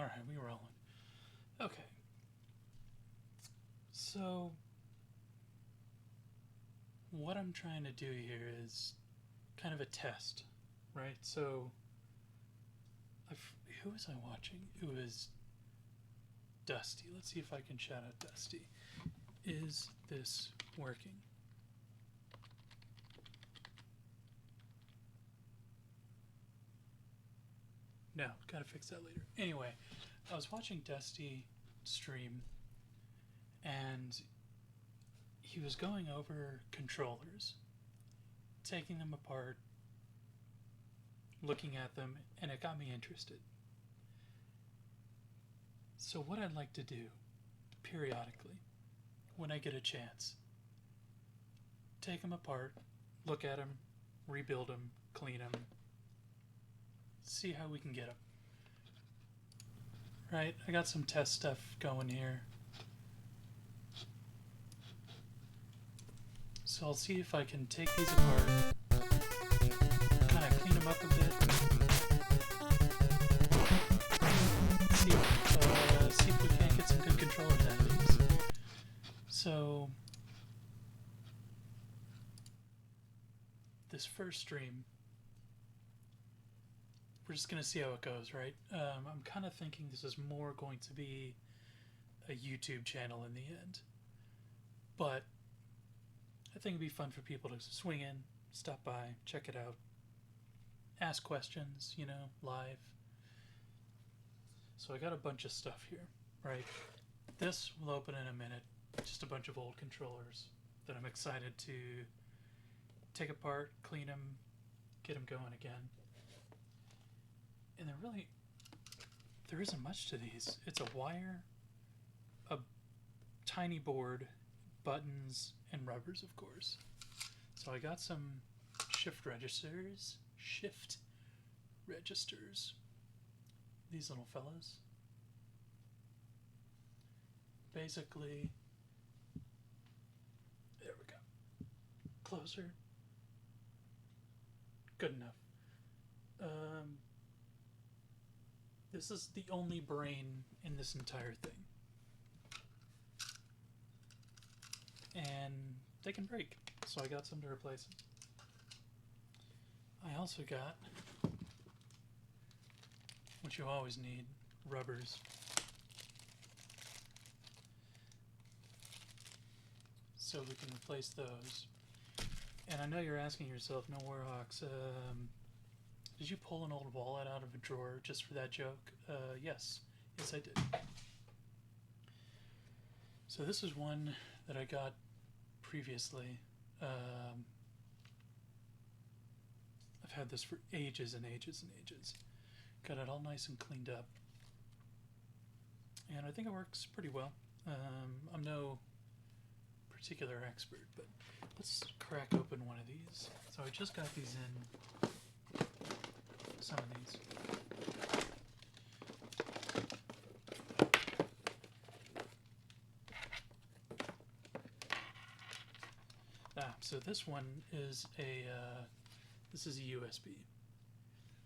Alright, we rolling. Okay. So, what I'm trying to do here is kind of a test, right? So, who was I watching? It was Dusty. Let's see if I can shout out Dusty. Is this working? No, gotta fix that later. Anyway, I was watching Dusty stream, and he was going over controllers, taking them apart, looking at them, and it got me interested. So, what I'd like to do periodically, when I get a chance, take them apart, look at them, rebuild them, clean them, see how we can get them. Right, I got some test stuff going here. So I'll see if I can take these apart, kind of clean them up a bit, see if we can't get some good controllers out of these. So, this first stream, we're just going to see how it goes, right? I'm kind of thinking this is more going to be a YouTube channel in the end. But I think it'd be fun for people to swing in, stop by, check it out, ask questions, live. So I got a bunch of stuff here, right? This will open in a minute. Just a bunch of old controllers that I'm excited to take apart, clean them, get them going again. And there isn't much to these. It's a wire, a tiny board, buttons, and rubbers, of course. So I got some shift registers. These little fellas. Basically, there we go. Closer. Good enough. This is the only brain in this entire thing. And they can break, so I got some to replace them. I also got what you always need, rubbers. So we can replace those. And I know you're asking yourself, no Warhawks, did you pull an old wallet out of a drawer just for that joke? Yes I did. So this is one that I got previously. I've had this for ages and ages and ages. Got it all nice and cleaned up. And I think it works pretty well. I'm no particular expert, but let's crack open one of these. So I just got these in. Some of these. So this one is this is a USB.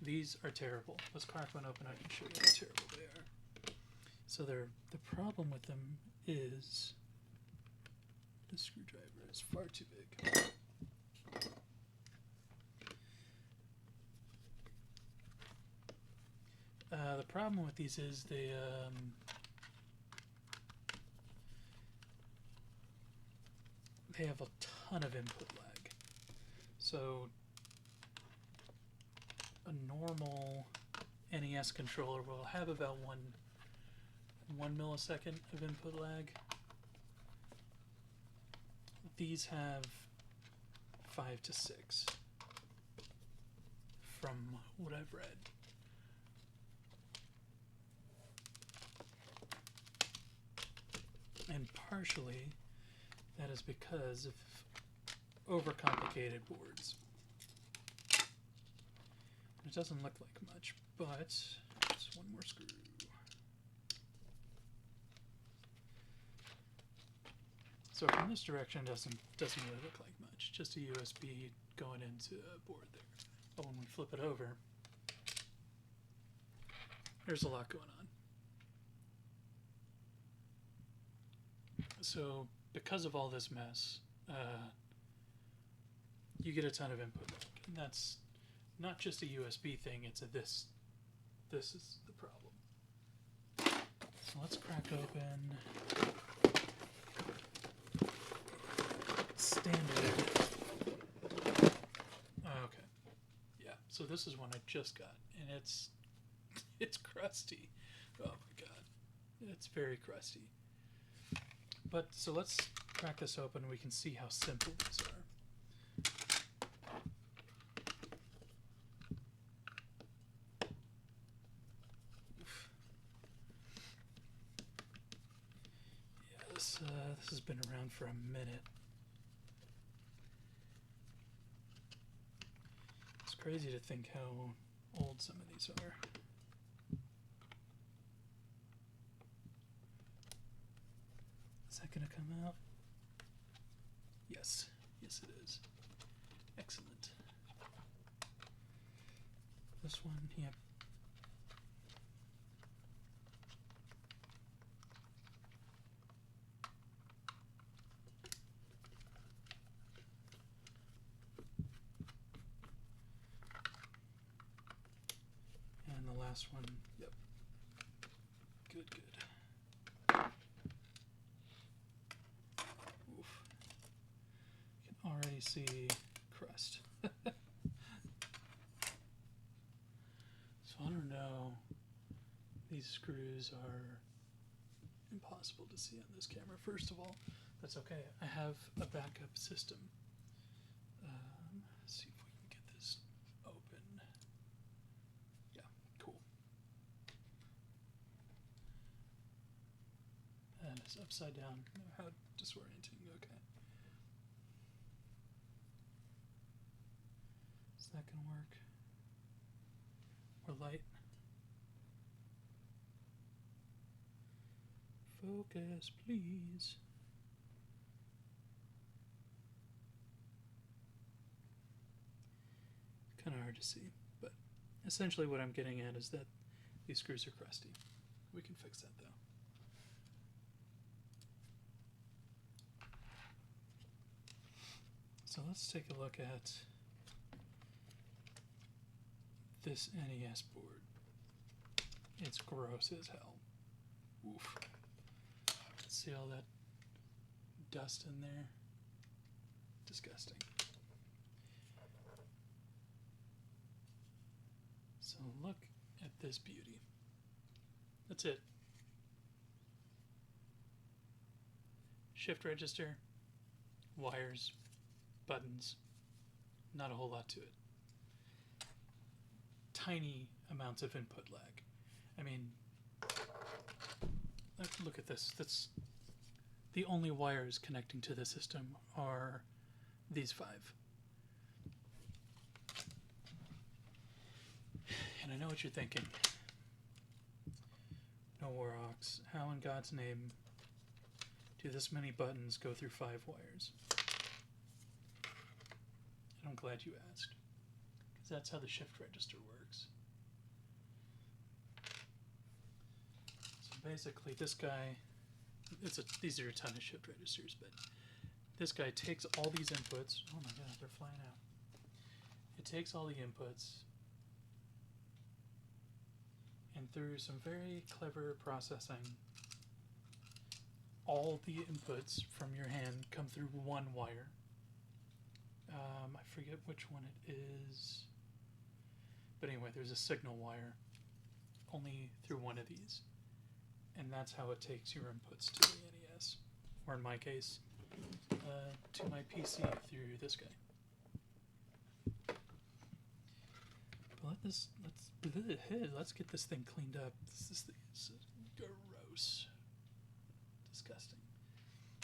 These are terrible. Let's crack one open. I can show you how terrible they are. So the problem with them is the screwdriver is far too big. The problem with these is they have a ton of input lag. So a normal NES controller will have about one millisecond of input lag. These have 5 to 6 from what I've read. And partially that is because of overcomplicated boards. It doesn't look like much, but just one more screw. So from this direction doesn't really look like much. Just a USB going into a board there. But when we flip it over, there's a lot going on. So because of all this mess, you get a ton of input lag. And that's not just a USB thing, it's a this. This is the problem. So let's crack open standard. Okay. Yeah, so this is one I just got, and it's crusty. Oh my god. It's very crusty. But so let's crack this open and we can see how simple these are. Yeah, this has been around for a minute. It's crazy to think how old some of these are. Is that going to come out? Yes. Yes, it is. Excellent. This one, yep. And the last one, yep. Good, good. Oof. You can already see crust. So I don't know. These screws are impossible to see on this camera. First of all, that's okay. I have a backup system. Let's see if we can get this open. Yeah, cool. And it's upside down. How disorienting. Okay. Is that going to work? Or light? Focus, please. Kind of hard to see, but essentially what I'm getting at is that these screws are crusty. We can fix that though. So let's take a look at this NES board. It's gross as hell. Oof. See all that dust in there? Disgusting. So look at this beauty. That's it. Shift register, wires, buttons, not a whole lot to it. Tiny amounts of input lag. I mean, look at this. That's the only wires connecting to the system are these 5. And I know what you're thinking. No Warox. How in God's name do this many buttons go through 5 wires? And I'm glad you asked, because that's how the shift register works. So basically this guy, these are a ton of shift registers, but this guy takes all these inputs. Oh my god, they're flying out. It takes all the inputs, and through some very clever processing, all the inputs from your hand come through one wire. I forget which one it is, but anyway, there's a signal wire only through one of these, and that's how it takes your inputs to the NES, or in my case, to my PC through this guy. But let's get this thing cleaned up. This thing is gross, disgusting.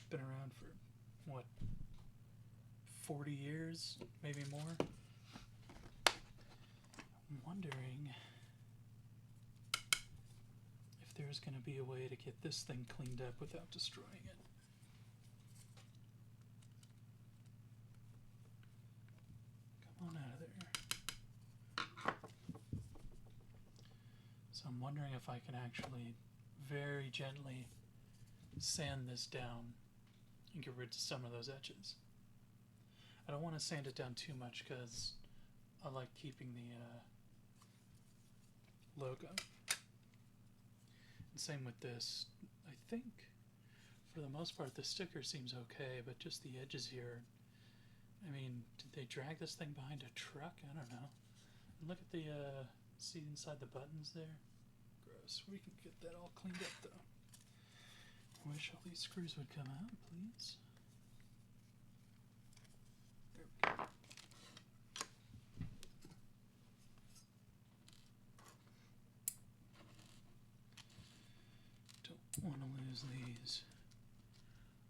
Been around for what, 40 years, maybe more. I'm wondering if there's going to be a way to get this thing cleaned up without destroying it. Come on out of there. So I'm wondering if I can actually very gently sand this down and get rid of some of those edges. I don't want to sand it down too much because I like keeping the logo. And same with this. I think for the most part the sticker seems okay, but just the edges here. I mean, did they drag this thing behind a truck? I don't know. And look at the see inside the buttons there? Gross. We can get that all cleaned up though. I wish all these screws would come out, please. There we go. Don't want to lose these.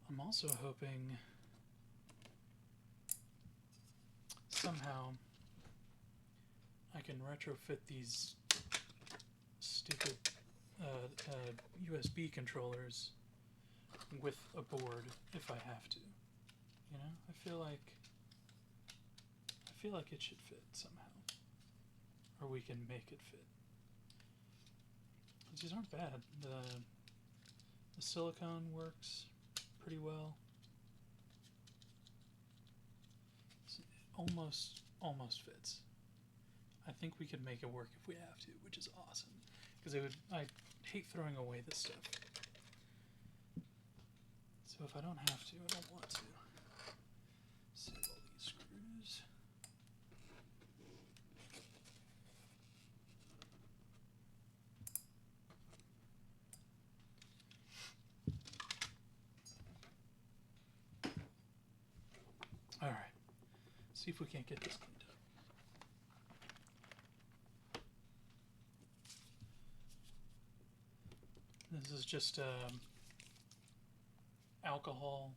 I'm also hoping somehow I can retrofit these stupid USB controllers with a board if I have to. You know, I feel like it should fit somehow, or we can make it fit. These aren't bad. The silicone works pretty well. It almost fits. I think we could make it work if we have to, which is awesome. Because I hate throwing away this stuff. So if I don't have to, I don't want to. Save all these screws. All right. See if we can't get this cleaned up. This is just alcohol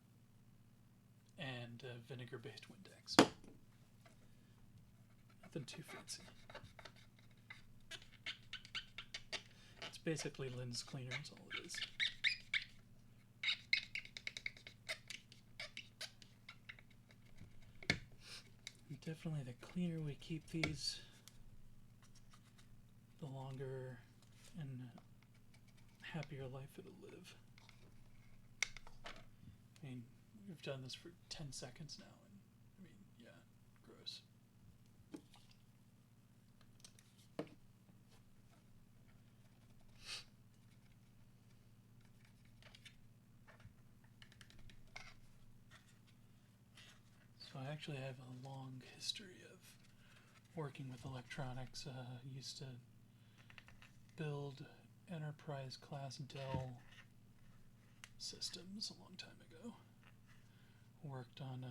and vinegar-based Windex. Nothing too fancy. It's basically lens cleaner is all it is. And definitely the cleaner we keep these, the longer and happier life it'll live. I mean, we've done this for 10 seconds now, and I mean, yeah, gross. So I actually have a long history of working with electronics. I used to build enterprise class Dell systems a long time ago. Worked on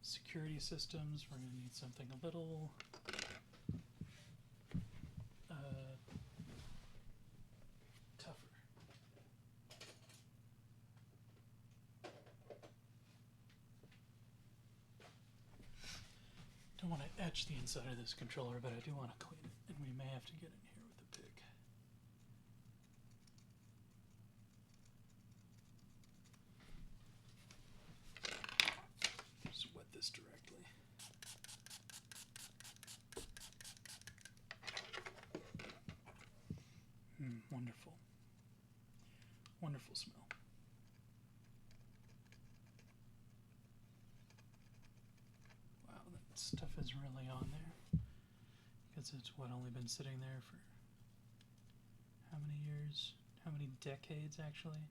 security systems. We're going to need something a little tougher. Don't want to etch the inside of this controller, but I do want to clean it, and we may have to get in here with a pick. Just wet this directly. Wonderful. Wonderful smell. Wow, that stuff is really on there. Because it's only been sitting there for how many years? How many decades, actually?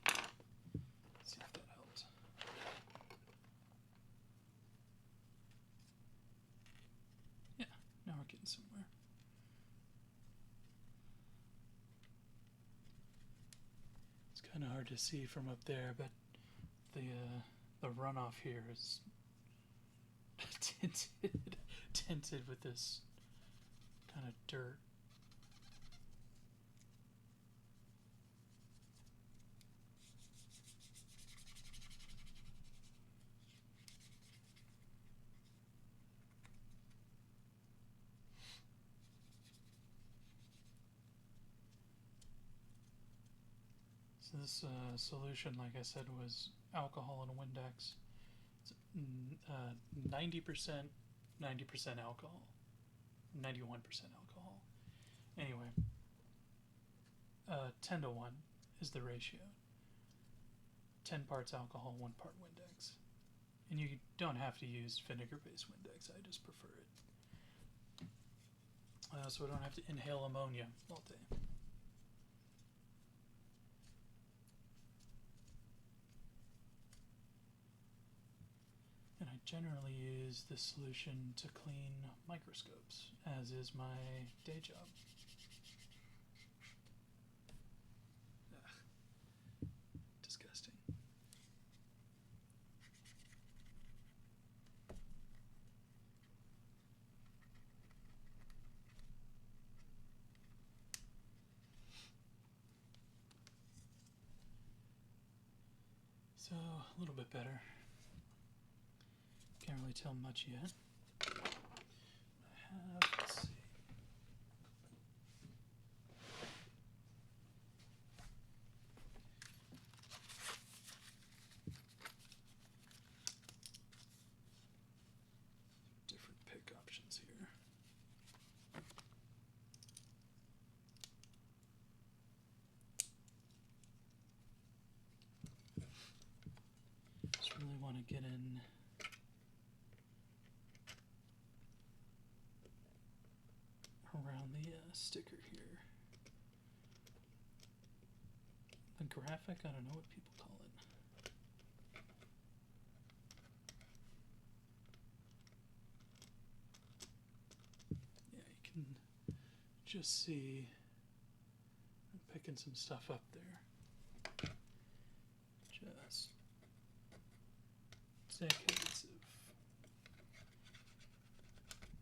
Let's see if that helps. Yeah, now we're getting somewhere. It's kind of hard to see from up there, but the runoff here is tinted with this kind of dirt. So this solution, like I said, was alcohol and Windex. It's 90% alcohol, 91% alcohol, Anyway, 10 to 1 is the ratio. 10 parts alcohol, 1 part Windex. And you don't have to use vinegar-based Windex. I just prefer it. So I don't have to inhale ammonia all day. And I generally use this solution to clean microscopes, as is my day job. Ugh. Disgusting. So, a little bit better. Can't really tell much yet. I have, let's see. Different pick options here. Just really want to get in around the sticker here. The graphic, I don't know what people call it. Yeah, you can just see I'm picking some stuff up there. Just decades of,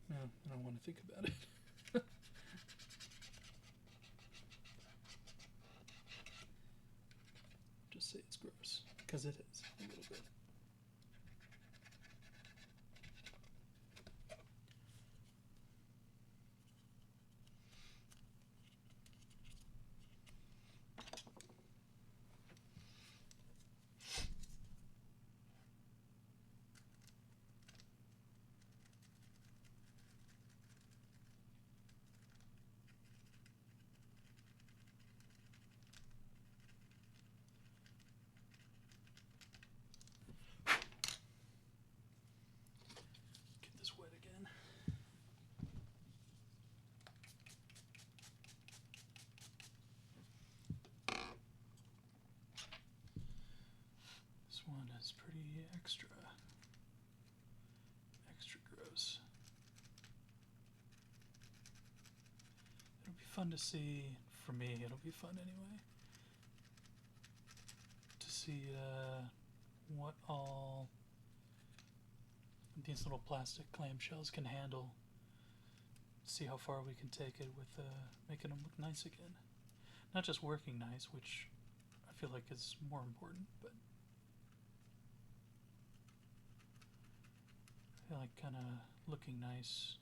no, I don't want to think about it. Just say it's gross, because it is a little bit. Get this wet again. This one is pretty extra gross. It'll be fun to see, for me, it'll be fun anyway, to see what all these little plastic clamshells can handle. See how far we can take it with making them look nice again. Not just working nice, which I feel like is more important, but I feel like kind of looking nice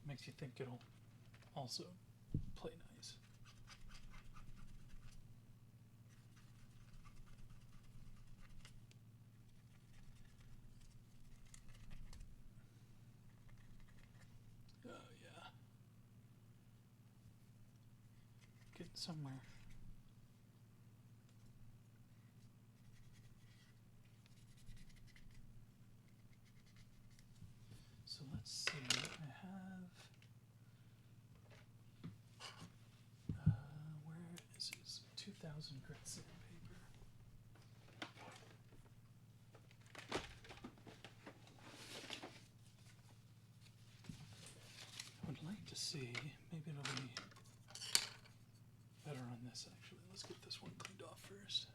makes you think it'll also play nice. Oh yeah. Getting somewhere. So let's see, I have, where is his 2000 grit sandpaper? I would like to see, maybe it'll be better on this actually. Let's get this one cleaned off first.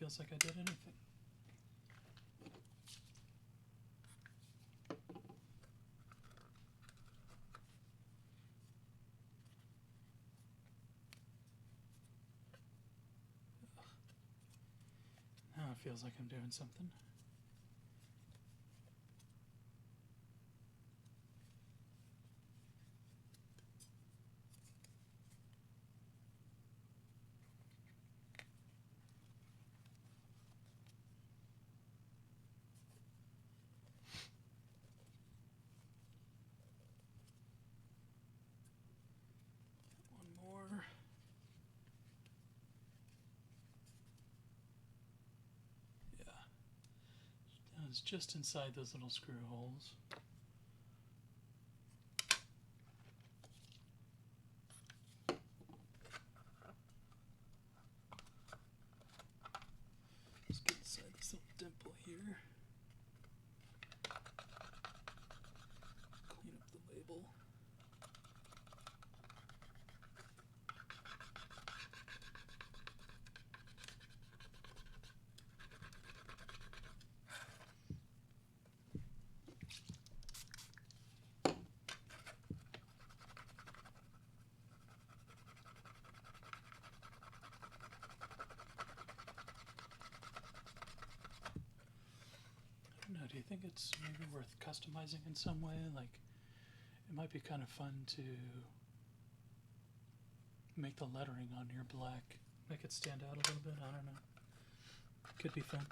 feels like I did anything. Now it feels like I'm doing something. One more. Yeah. It's just inside those little screw holes. Just get inside this little dimple here. Clean up the label. I don't know, do you think it's maybe worth customizing in some way? Like, it might be kind of fun to make the lettering on your black, make it stand out a little bit. I don't know. Could be fun.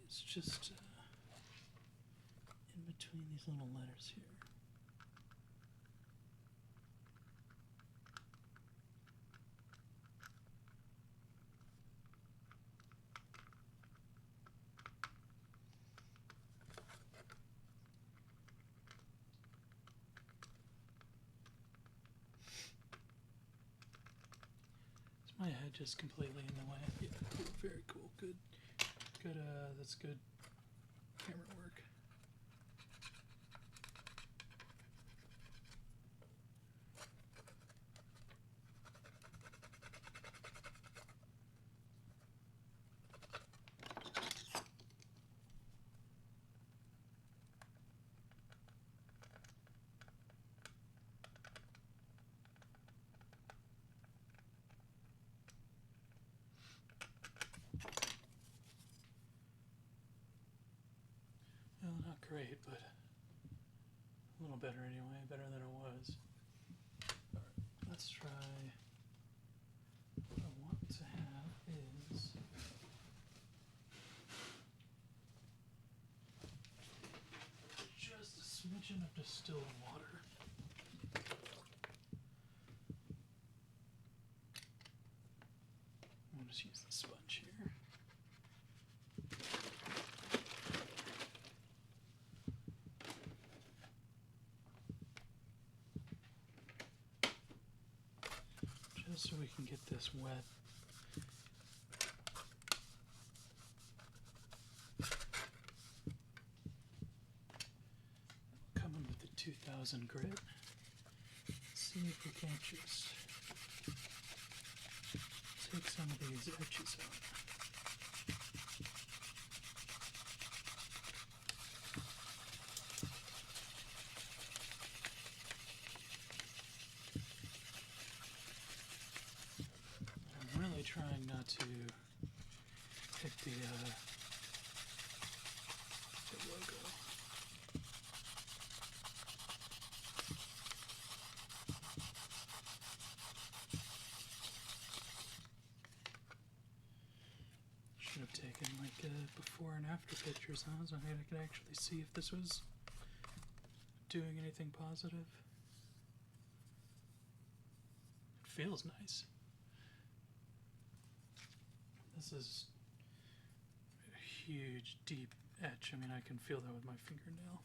It's just in between these little letters here. Is my head just completely in the way? Yeah, cool, very cool, good, that's good camera work. Well, not great, but a little better anyway, better than it was. Alright, let's try. What I want to have is just a smidgen of distilled water. I'll just use the sponge here. Just so we can get this wet. Coming with the 2000 grit. Let's see if we can't just take some of these edges out. I'm really trying not to hit the logo. Should have taken like before and after pictures, huh? So I could actually see if this was doing anything positive. It feels nice. This is a huge, deep etch. I mean, I can feel that with my fingernail.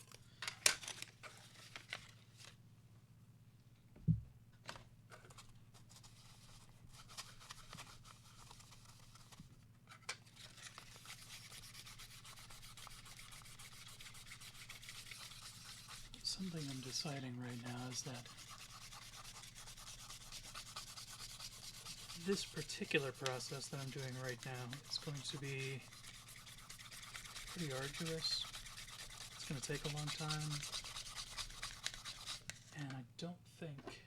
something I'm deciding right now is that this particular process that I'm doing right now is going to be pretty arduous. It's going to take a long time, and I don't think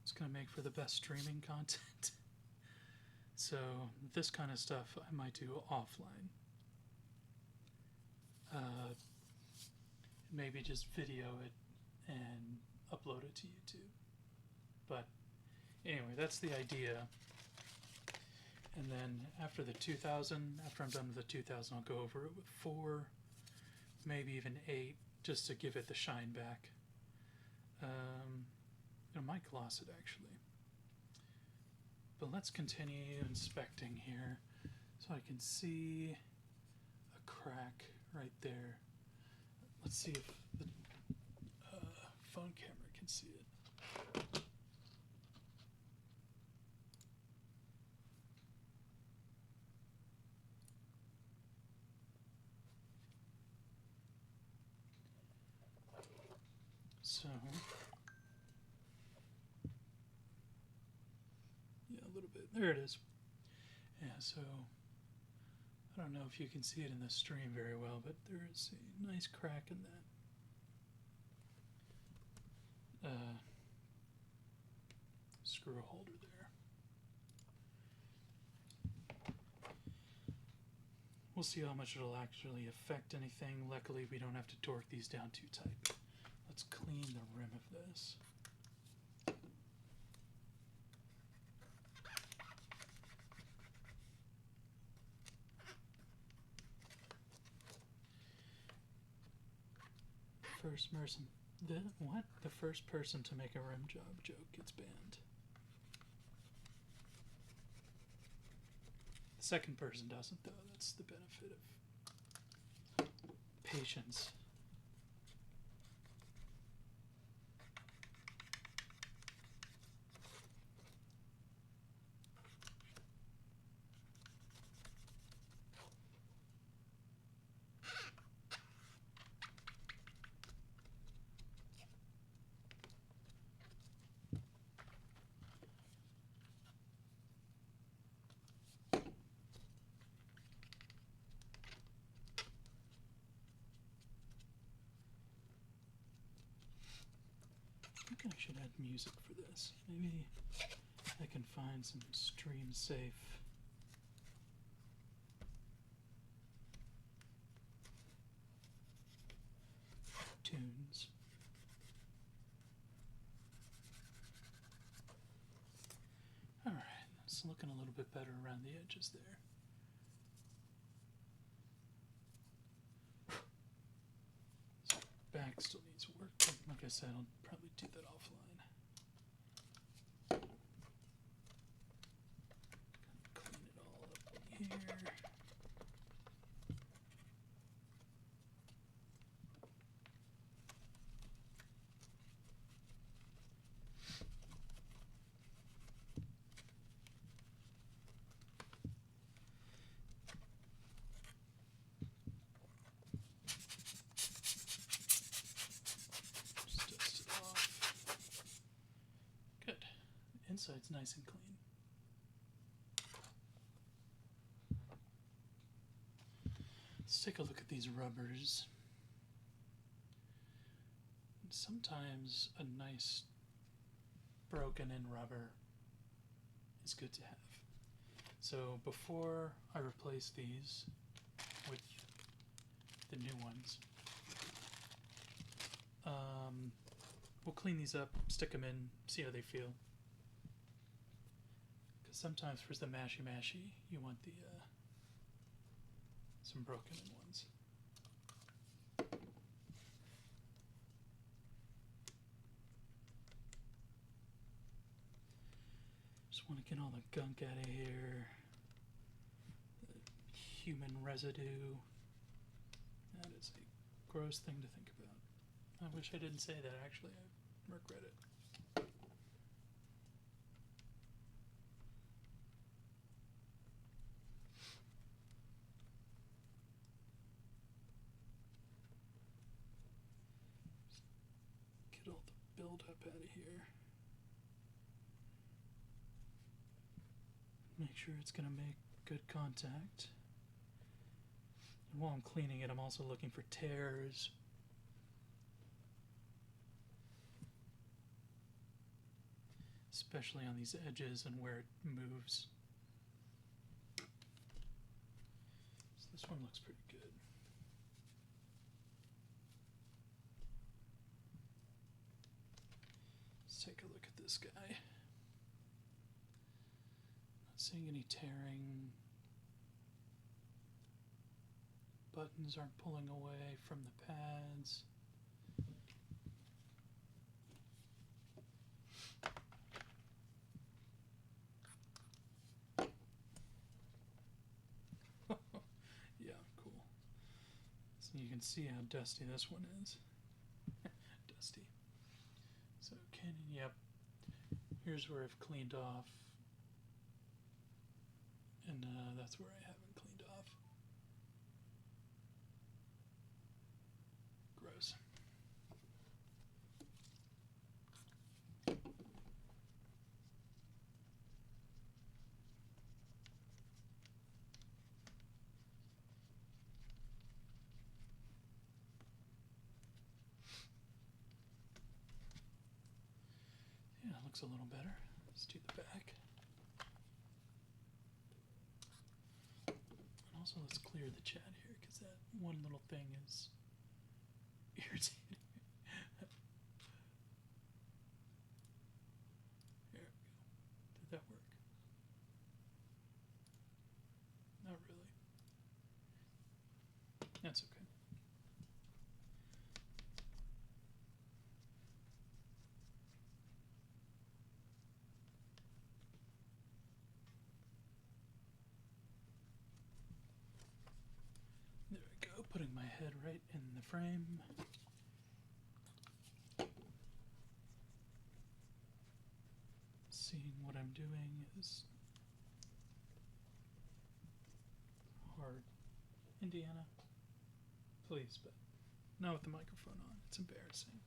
it's going to make for the best streaming content. So this kind of stuff I might do offline. Maybe just video it and upload it to YouTube. But anyway, that's the idea. And then after the 2000, after I'm done with the 2000, I'll go over it with 4, maybe even 8, just to give it the shine back. I might gloss it actually. But let's continue inspecting here. So I can see a crack right there. Let's see if the phone camera can see it. So, yeah, a little bit. There it is. Yeah, so I don't know if you can see it in the stream very well, but there is a nice crack in that screw holder there. We'll see how much it'll actually affect anything. Luckily, we don't have to torque these down too tight. Let's clean the rim of this. The first person to make a rim job joke gets banned. The second person doesn't, though. That's the benefit of patience. I think I should add music for this. Maybe I can find some stream safe tunes. Alright, it's looking a little bit better around the edges there. Back still needs work, but like I said, I'll probably do that offline. Clean it all up in here. Inside's nice and clean. Let's take a look at these rubbers. Sometimes a nice broken in rubber is good to have. So before I replace these with the new ones, we'll clean these up, stick them in, see how they feel. Sometimes for the mashy, you want the some broken in ones. Just want to get all the gunk out of here. The human residue. That is a gross thing to think about. I wish I didn't say that, actually. I regret it. weld up out of here. Make sure it's going to make good contact. And while I'm cleaning it, I'm also looking for tears. Especially on these edges and where it moves. So this one looks pretty good. Let's take a look at this guy. Not seeing any tearing. Buttons aren't pulling away from the pads. Yeah, cool. So you can see how dusty this one is. Dusty. So yep. Here's where I've cleaned off. And that's where I haven't cleaned off. Gross. Yeah, it looks a little better. Let's do the back. And also let's clear the chat here because that one little thing is irritating. There we go. Did that work? Not really. That's okay. There we go, putting my head right in the frame. Seeing what I'm doing is hard. Indiana, please, but not with the microphone on. It's embarrassing.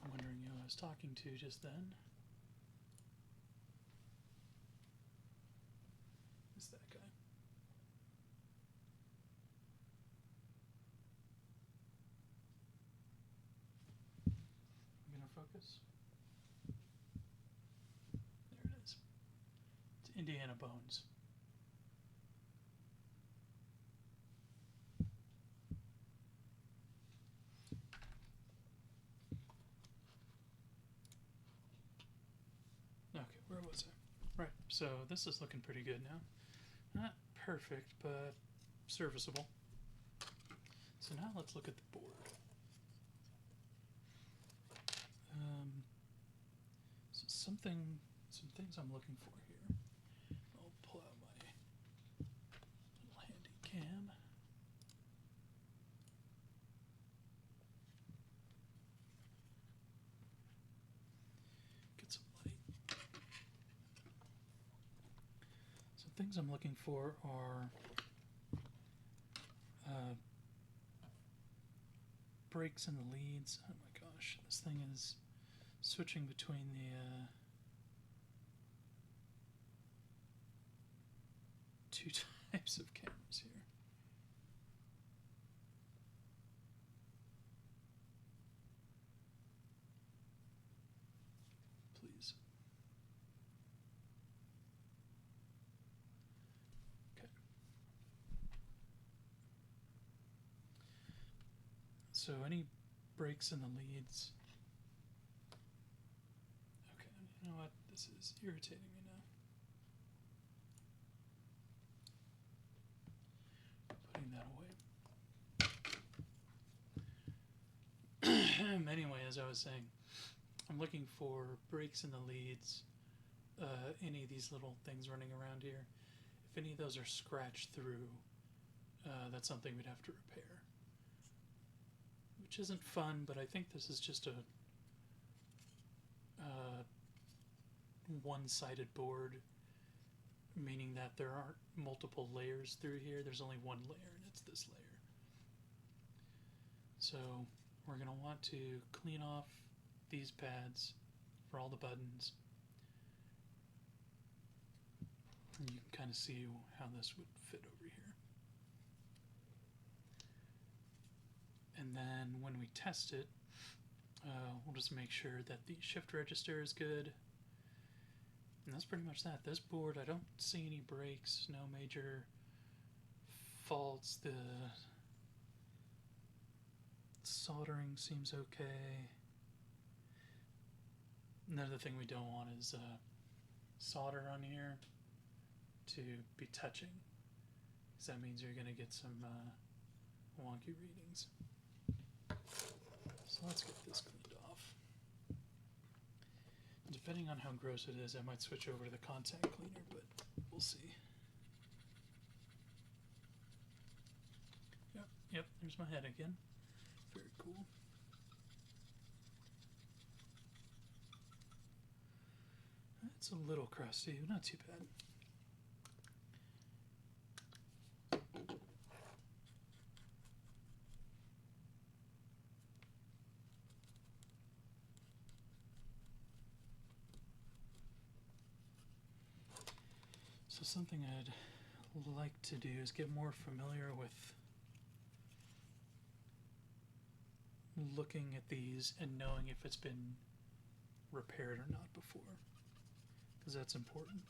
I'm wondering who I was talking to just then. It's that guy. I'm gonna focus. There it is. It's Indiana Bones. Okay, where was I? Right, so this is looking pretty good now. Not perfect, but serviceable. So now let's look at the board. So some things I'm looking for here. I'll pull out my little handy cam. Get some light. Some things I'm looking for are brakes in the leads. Oh my gosh, this thing is switching between the two types of cameras here. Please. Okay. So any breaks in the leads. Okay, you know what? This is irritating me now. Putting that away. Anyway, as I was saying, I'm looking for breaks in the leads. Any of these little things running around here. If any of those are scratched through, that's something we'd have to repair. Which isn't fun, but I think this is just a one-sided board meaning that there aren't multiple layers through here. There's only one layer, and it's this layer. So we're going to want to clean off these pads for all the buttons. And you can kind of see how this would fit over here. And then when we test it, we'll just make sure that the shift register is good. And that's pretty much that. This board, I don't see any breaks, no major faults. The soldering seems okay. Another thing we don't want is solder on here to be touching, because that means you're going to get some wonky readings. So let's get this cleaned off. Depending on how gross it is, I might switch over to the contact cleaner, but we'll see. Yep, there's my head again. Very cool. It's a little crusty, but not too bad. So something I'd like to do is get more familiar with looking at these and knowing if it's been repaired or not before, because that's important.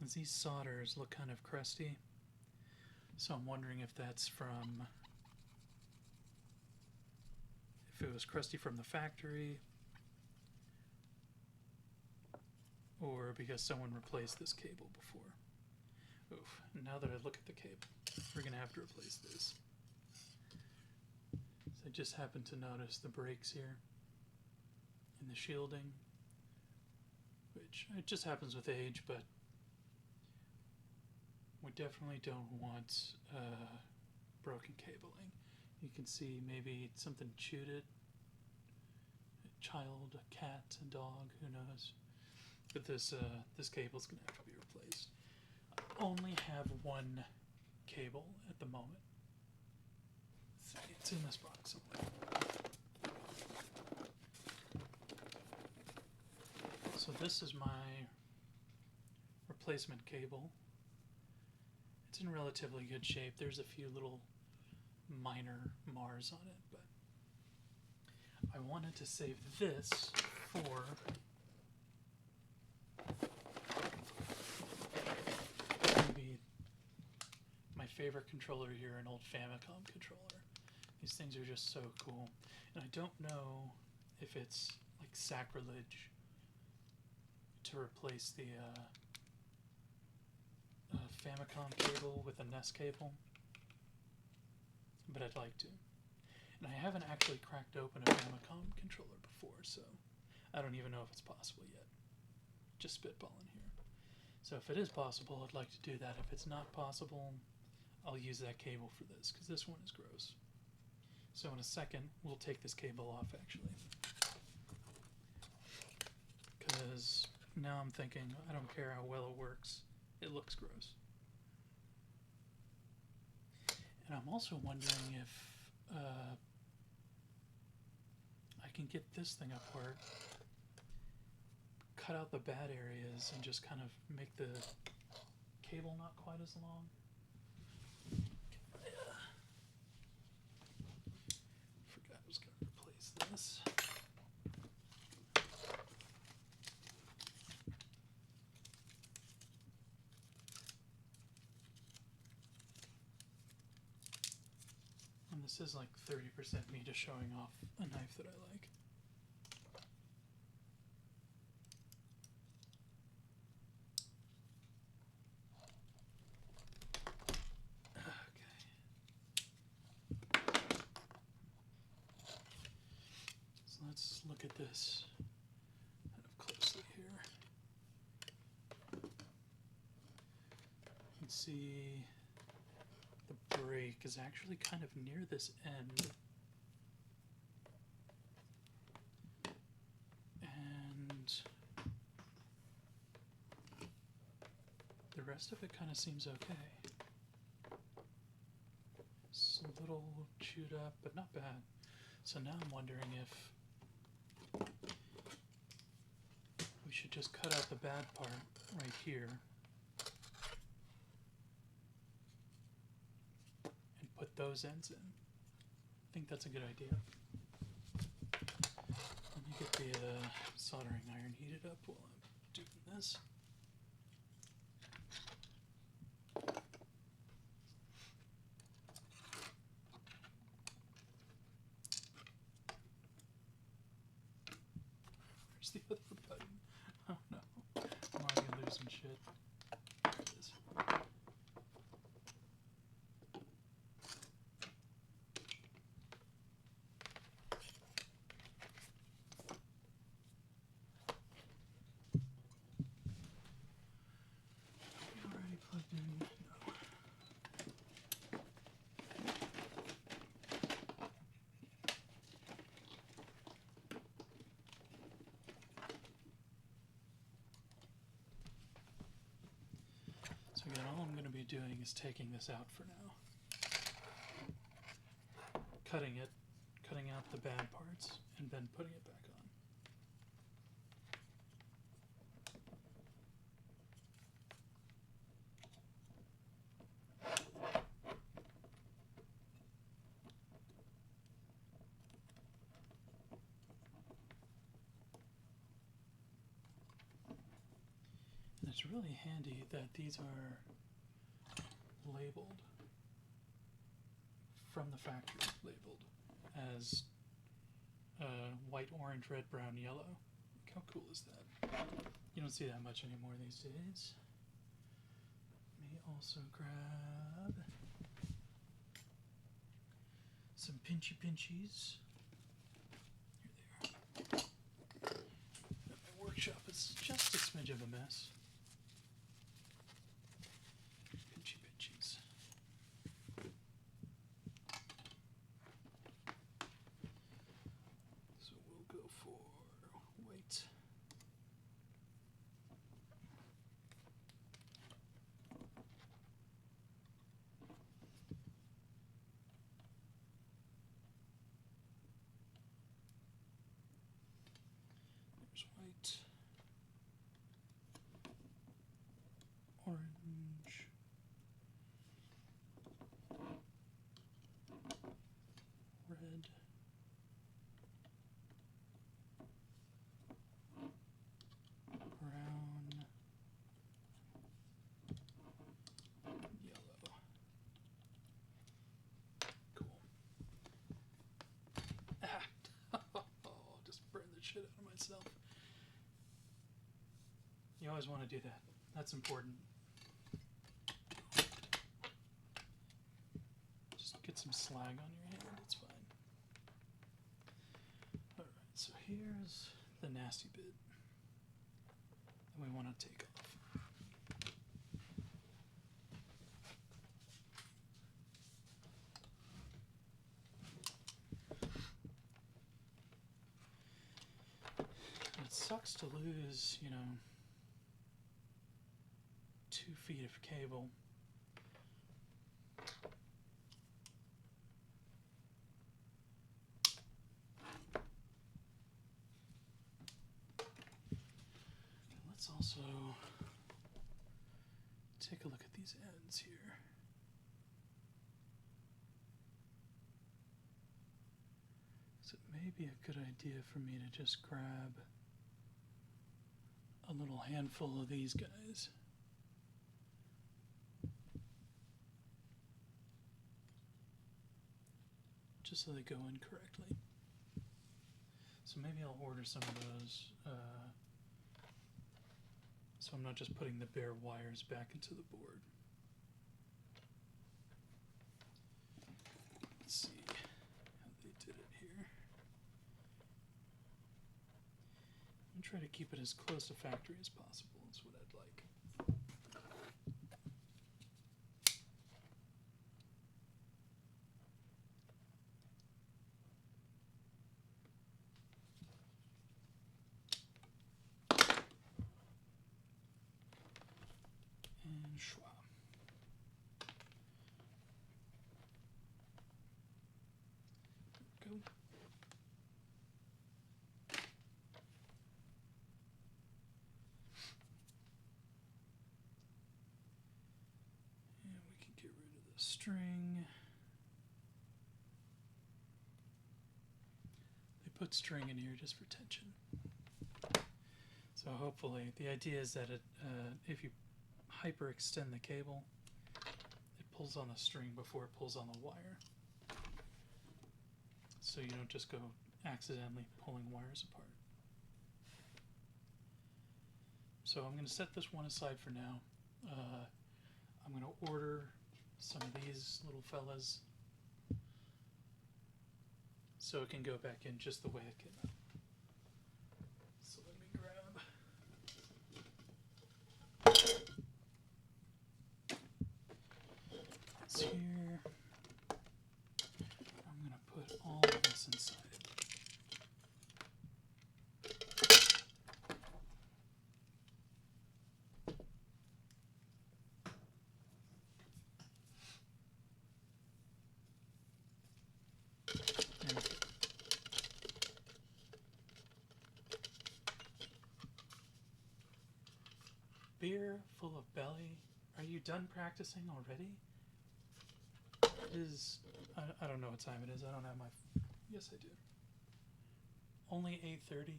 As these solders look kind of crusty, so I'm wondering if that's from, if it was crusty from the factory, or because someone replaced this cable before. Oof, now that I look at the cable, we're going to have to replace this. So I just happened to notice the breaks here in the shielding, which it just happens with age, but we definitely don't want broken cabling. You can see maybe something chewed it. A child, a cat, a dog, who knows. But this cable's going to have to be replaced. I only have one cable at the moment. Let's see, it's in this box somewhere. So this is my replacement cable. It's in relatively good shape. There's a few little minor mars on it, but I wanted to save this for maybe my favorite controller here, an old Famicom controller. These things are just so cool, and I don't know if it's like sacrilege to replace the Famicom cable with a NES cable, but I'd like to. And I haven't actually cracked open a Famicom controller before, so I don't even know if it's possible yet. Just spitballing here. So if it is possible, I'd like to do that. If it's not possible, I'll use that cable for this, because this one is gross. So in a second, we'll take this cable off, actually. Because now I'm thinking, I don't care how well it works, it looks gross. And I'm also wondering if I can get this thing apart, cut out the bad areas, and just kind of make the cable not quite as long. Forgot I was going to replace this. And this is like 30% me just showing off a knife that I like. Let's look at this kind of closely here. You can see the break is actually kind of near this end. the rest of it kind of seems okay. It's a little chewed up, but not bad. So now I'm wondering if we should just cut out the bad part right here and put those ends in. I think that's a good idea. Let me get the soldering iron heated up while I'm doing this. Where's the other button? Oh no, I'm already losing shit. There it is. Already plugged in? No. So again, all I'm going to be doing is taking this out for now. Cutting out the bad parts, and then putting it back on. And it's really handy that these are labeled from the factory, labeled as white, orange, red, brown, yellow. Look how cool is that? You don't see that much anymore these days. Let me also grab some pinchy pinchies. Here they are. My workshop is just a smidge of a mess. Pinchy pinchies. So we'll go for white. There's white, orange, red, brown, yellow. Cool. Ah. Just burned the shit out of myself. You always want to do that. That's important. Just get some slag on your hand, it's fine. Alright, so here's the nasty bit that we want to take off. It sucks to lose, 2 feet of cable. Let's also take a look at these ends here. So it may be a good idea for me to just grab a little handful of these guys. Just so they go in correctly. So maybe I'll order some of those, so I'm not just putting the bare wires back into the board. Let's see how they did it here. I'm gonna try to keep it as close to factory as possible. That's what I'd like. And put string in here just for tension. So hopefully, the idea is that if you hyperextend the cable, it pulls on the string before it pulls on the wire. So you don't just go accidentally pulling wires apart. So I'm going to set this one aside for now. I'm going to order some of these little fellas so it can go back in just the way it came out. So let me grab this here. I'm going to put all of this inside. Beer full of belly. Are you done practicing already? It is. I don't know what time it is. I don't have my. Yes, I do. Only 8:30.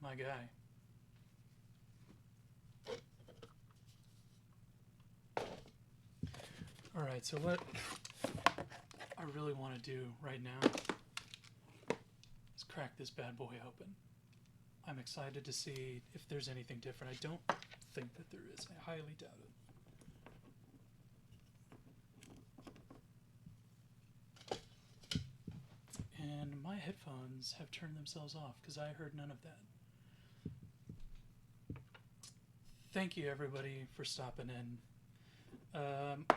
My guy. All right. So what I really want to do right now is crack this bad boy open. I'm excited to see if there's anything different. I don't think that there is. I highly doubt it. And my headphones have turned themselves off because I heard none of that. Thank you everybody for stopping in.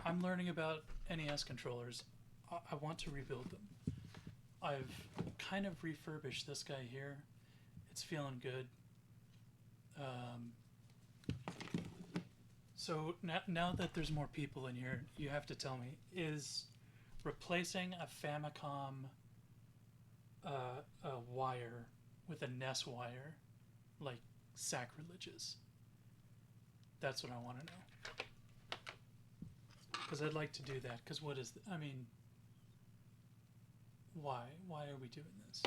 I'm learning about NES controllers. I want to rebuild them. I've kind of refurbished this guy here. It's feeling good. So now that there's more people in here, you have to tell me, is replacing a Famicom a wire with a NES wire like sacrilegious? That's what I want to know. Because I'd like to do that. Because what is... I mean... Why? Why are we doing this?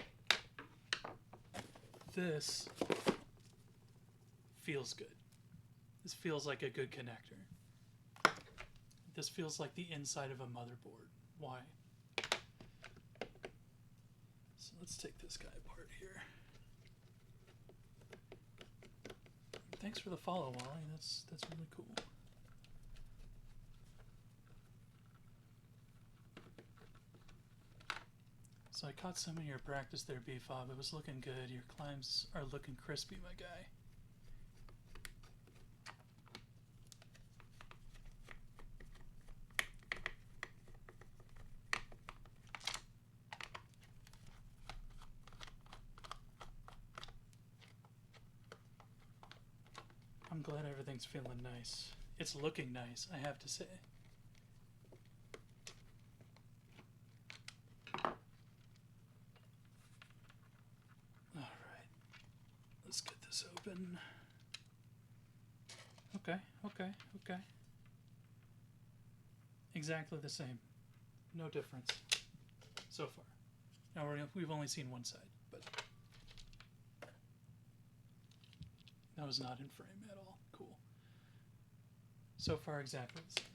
This feels good. This feels like a good connector. This feels like the inside of a motherboard. Why? So let's take this guy apart here. Thanks for the follow, Wally. That's really cool. So I caught some of your practice there, B-Fob. It was looking good. Your climbs are looking crispy, my guy. I'm glad everything's feeling nice. It's looking nice, I have to say. Alright. Let's get this open. Okay. Exactly the same. No difference. So far. Now we've only seen one side, but that was not in frame at all. Cool. So far, exactly the same.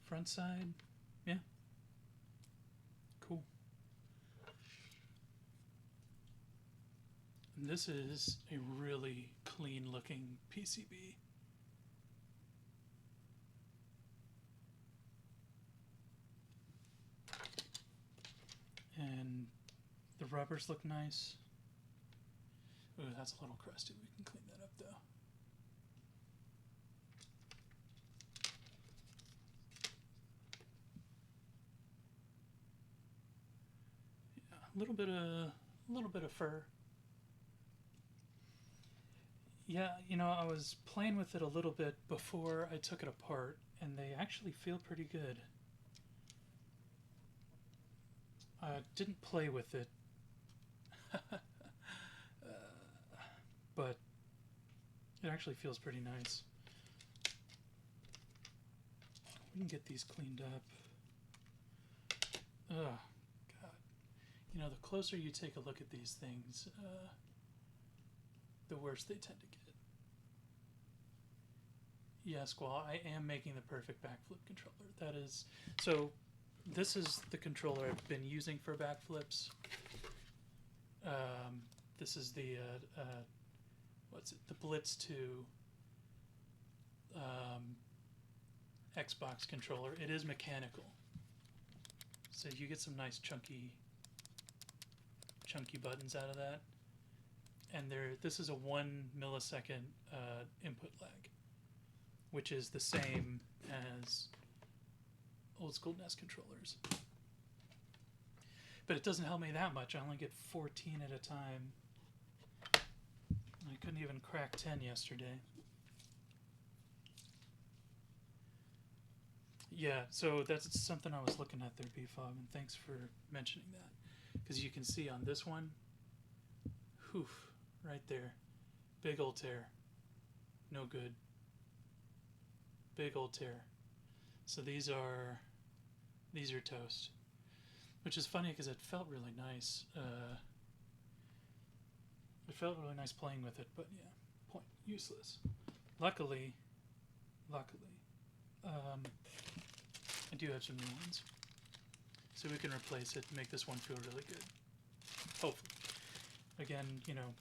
Front side, yeah. Cool. And this is a really clean looking PCB. And the rubbers look nice. Ooh, that's a little crusty. We can clean that up though. Yeah, a little bit of fur. Yeah, you know, I was playing with it a little bit before I took it apart, and they actually feel pretty good. I didn't play with it, but it actually feels pretty nice. We can get these cleaned up. Oh, God. You know, the closer you take a look at these things, the worse they tend to get. Yeah, Squall, I am making the perfect backflip controller. That is... So, this is the controller I've been using for backflips. This is the, what's it? The Blitz 2 Xbox controller. It is mechanical. So you get some nice chunky buttons out of that. And this is a 1 millisecond input lag, which is the same as old school NES controllers. But it doesn't help me that much. I only get 14 at a time. I couldn't even crack 10 yesterday. Yeah, so that's something I was looking at there, BFOB, and thanks for mentioning that. Because you can see on this one, right there, big old tear. No good. Big old tear. So these are toast. Which is funny because it felt really nice. It felt really nice playing with it, but yeah, useless. Luckily, I do have some new ones, so we can replace it and make this one feel really good. Hopefully. Again, you know,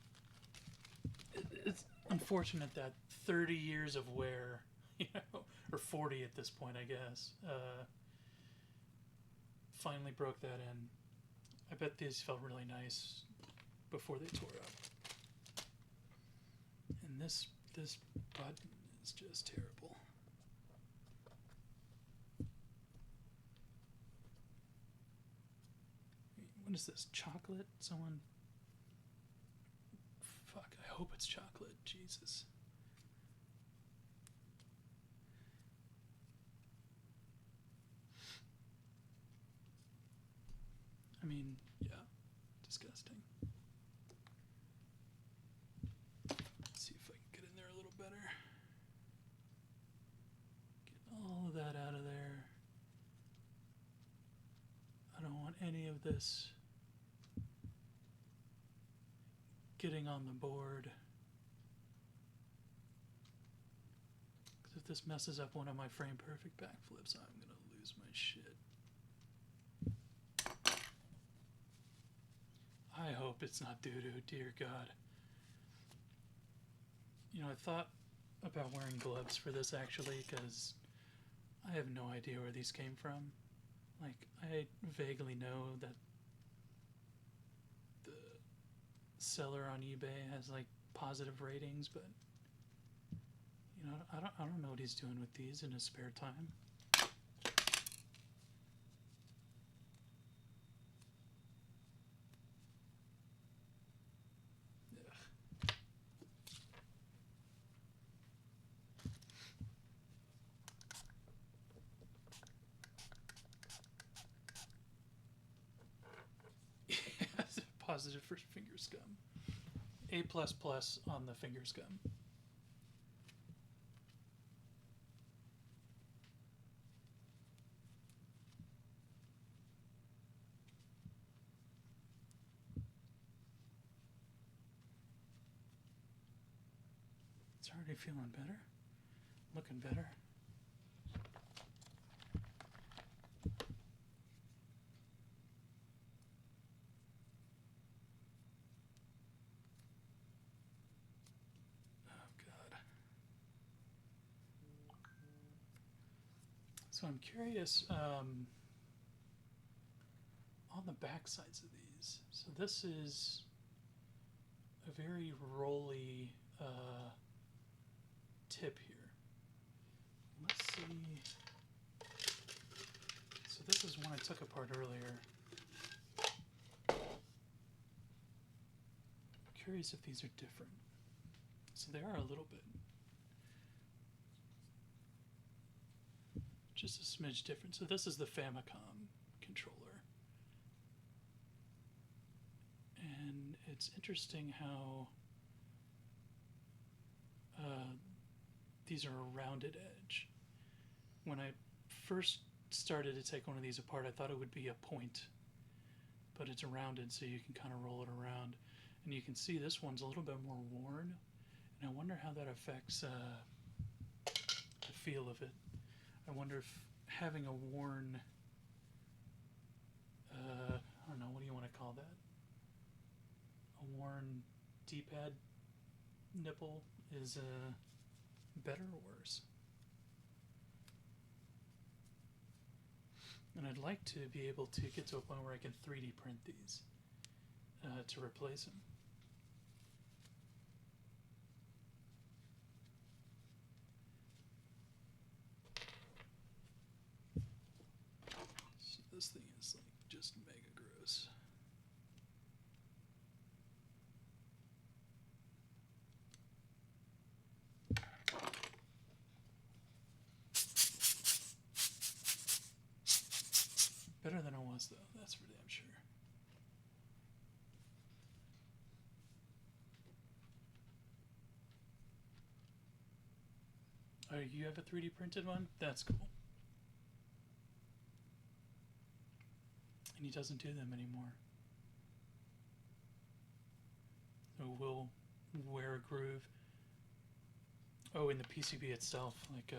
it's unfortunate that 30 years of wear, you know, or 40 at this point, I guess, finally broke that in. I bet these felt really nice before they tore up. And this button is just terrible. What is this? Chocolate? Someone... Fuck, I hope it's chocolate. Jesus. I mean, yeah, disgusting. Let's see if I can get in there a little better. Get all of that out of there. I don't want any of this getting on the board. Because if this messes up one of my frame perfect backflips, I'm going to lose my shit. I hope it's not doo-doo, dear God. You know, I thought about wearing gloves for this actually, because I have no idea where these came from. Like, I vaguely know that the seller on eBay has like positive ratings, but you know, I don't know what he's doing with these in his spare time. Positive for finger scum. A++ on the finger scum. It's already feeling better. Looking better. So I'm curious on the back sides of these. So this is a very rolly tip here. Let's see. So this is one I took apart earlier. I'm curious if these are different. So they are a little bit. Just a smidge different. So this is the Famicom controller. And it's interesting how these are a rounded edge. When I first started to take one of these apart, I thought it would be a point, but it's rounded, so you can kind of roll it around. And you can see this one's a little bit more worn, and I wonder how that affects the feel of it. I wonder if having a worn, I don't know, what do you want to call that? A worn D-pad nipple is better or worse? And I'd like to be able to get to a point where I can 3D print these to replace them. So this thing is like just mega gross. Better than it was, though, that's for damn sure. Oh, you have a 3D printed one? That's cool. And he doesn't do them anymore. So we'll wear a groove. Oh, in the PCB itself, like,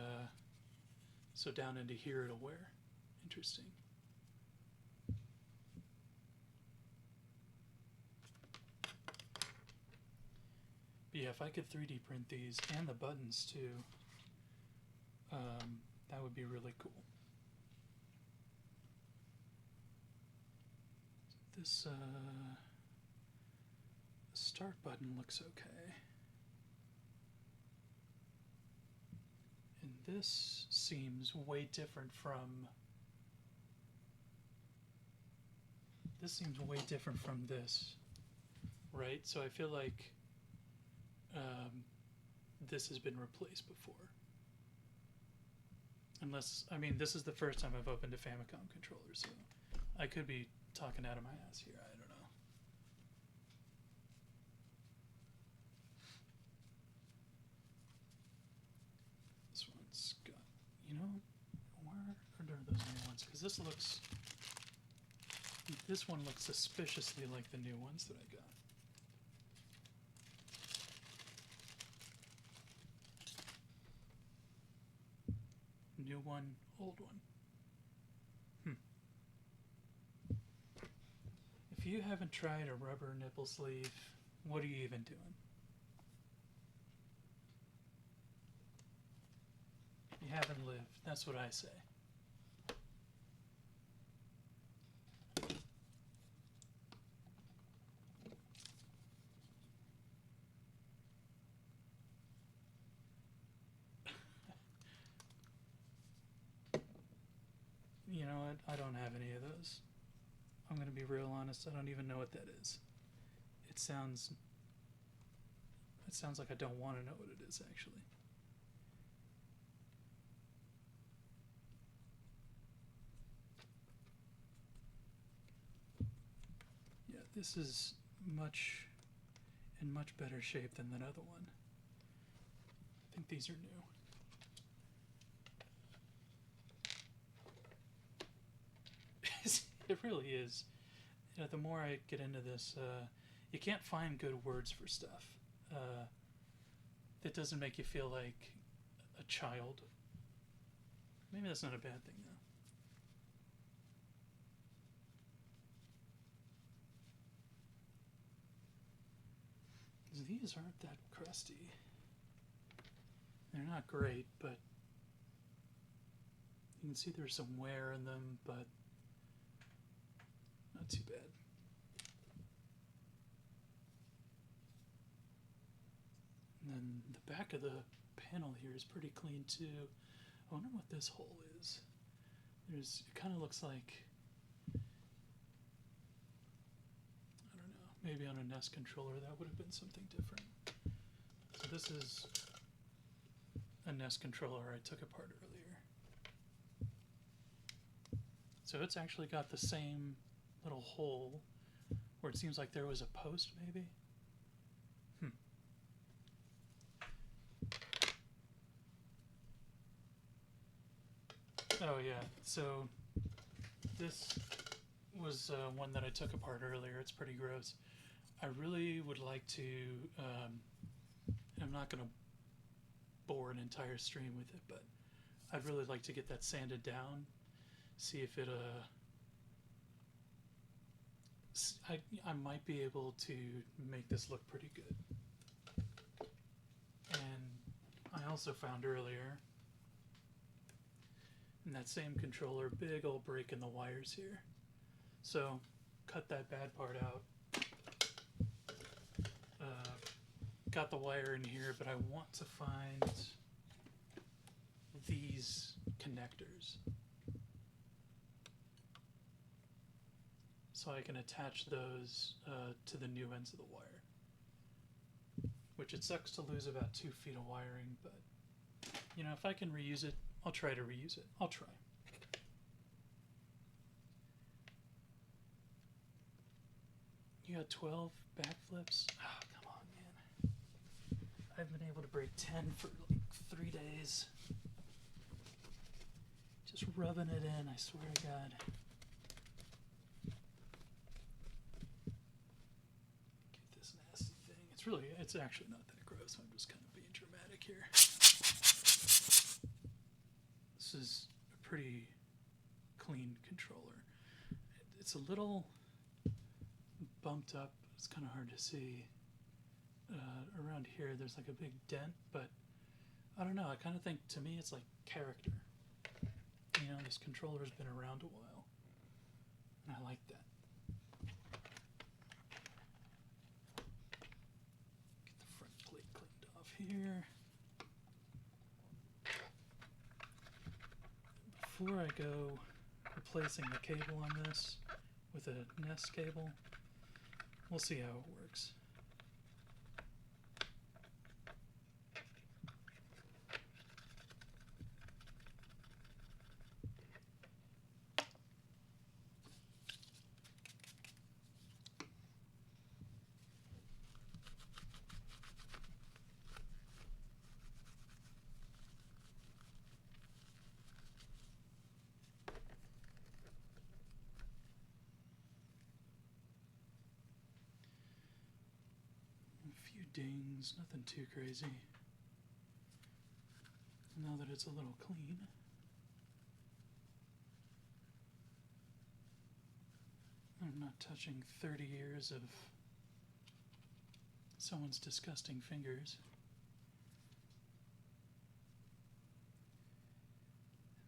so down into here it'll wear. Interesting. But yeah, if I could 3D print these and the buttons too, that would be really cool. This start button looks okay. And this seems way different from this, right? So I feel like this has been replaced before. Unless, I mean, this is the first time I've opened a Famicom controller, so I could be talking out of my ass here, I don't know. This one's got, you know, where are those new ones? Because this one looks suspiciously like the new ones that I got. New one, old one. If you haven't tried a rubber nipple sleeve, what are you even doing? You haven't lived, that's what I say. You know what? I don't have any of those. I'm going to be real honest. I don't even know what that is. It sounds like I don't want to know what it is, actually. Yeah, this is in much better shape than that other one. I think these are new. It really is. You know, the more I get into this, you can't find good words for stuff. That doesn't make you feel like a child. Maybe that's not a bad thing, though. These aren't that crusty. They're not great, but you can see there's some wear in them, but not too bad. And then the back of the panel here is pretty clean too. I wonder what this hole is. It kind of looks like, I don't know, maybe on a NES controller that would have been something different. So this is a NES controller I took apart earlier. So it's actually got the same little hole where it seems like there was a post, maybe. Oh yeah, so this was one that I took apart earlier. It's pretty gross. I really would like to, I'm not going to bore an entire stream with it, but I'd really like to get that sanded down, see if it, I might be able to make this look pretty good. And I also found earlier, in that same controller, big old break in the wires here. So, cut that bad part out. Got the wire in here, but I want to find these connectors so I can attach those to the new ends of the wire. Which it sucks to lose about 2 feet of wiring, but you know, if I can reuse it, I'll try to reuse it. I'll try. You got 12 backflips? Oh, come on, man. I've been able to break 10 for like 3 days. Just rubbing it in, I swear to God. Get this nasty thing. It's actually not that gross. I'm just kind of being dramatic here. This is a pretty clean controller. It's a little bumped up. It's kind of hard to see. Around here there's like a big dent, but I don't know, I kind of think, to me, it's like character. You know, this controller's been around a while, and I like that. Get the front plate cleaned off here. Before I go replacing the cable on this with a Nest cable, we'll see how it works. Dings, nothing too crazy. Now that it's a little clean. I'm not touching 30 years of someone's disgusting fingers.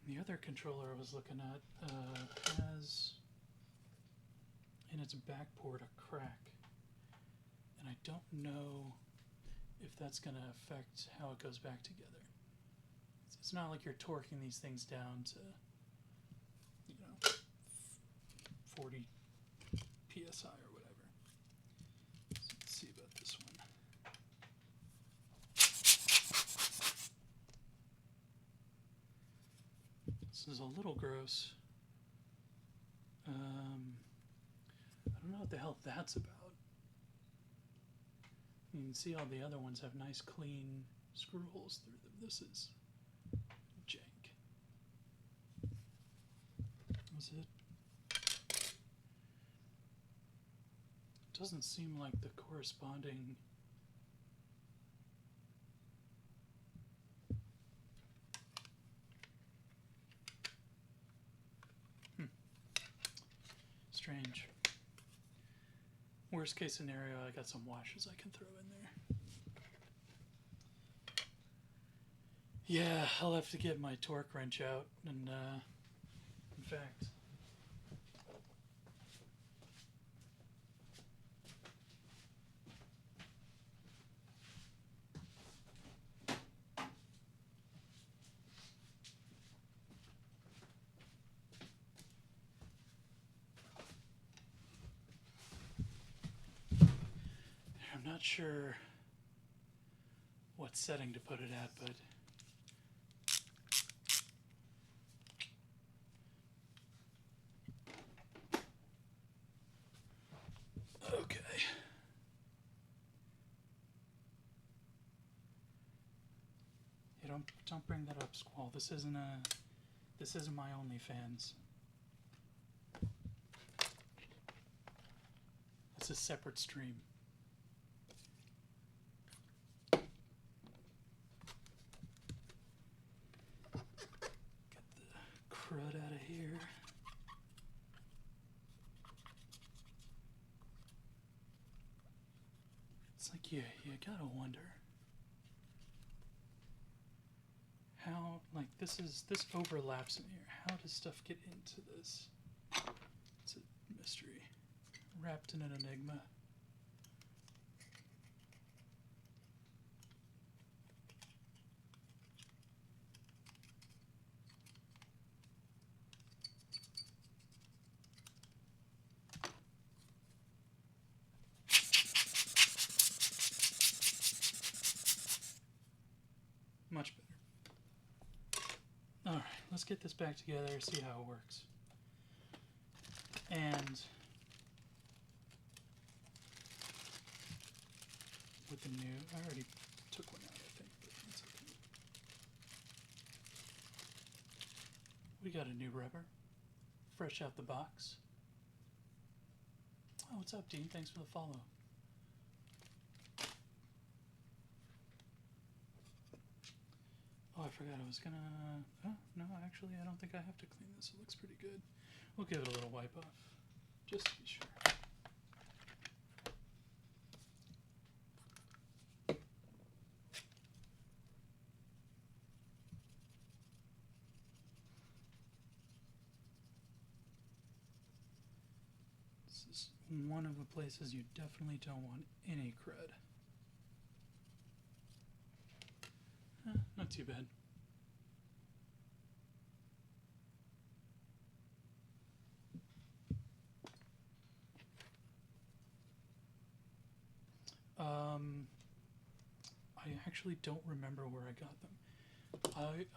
The other controller I was looking at has in its back port a crack. And I don't know if that's going to affect how it goes back together. It's not like you're torquing these things down to, you know, 40 psi or whatever. So let's see about this one. This is a little gross. I don't know what the hell that's about. You can see all the other ones have nice clean screw holes through them. This is jank. Was it? Doesn't seem like the corresponding strange. Worst case scenario, I got some washes I can throw in there. Yeah, I'll have to get my torque wrench out, and in fact, I'm not sure what setting to put it at, but okay. Hey, don't bring that up, Squall. This isn't a This isn't my OnlyFans. It's a separate stream. Get the crud out of here. It's like you gotta wonder how, like, this overlaps in here. How does stuff get into this? It's a mystery wrapped in an enigma. Much better. Alright, let's get this back together, see how it works. And with the new, I already took one out, I think, but that's okay. We got a new rubber, fresh out the box. Oh, what's up, Dean? Thanks for the follow. Oh, I forgot I was gonna... Oh, no, actually, I don't think I have to clean this. It looks pretty good. We'll give it a little wipe off, just to be sure. This is one of the places you definitely don't want any crud. Not too bad. I actually don't remember where I got them.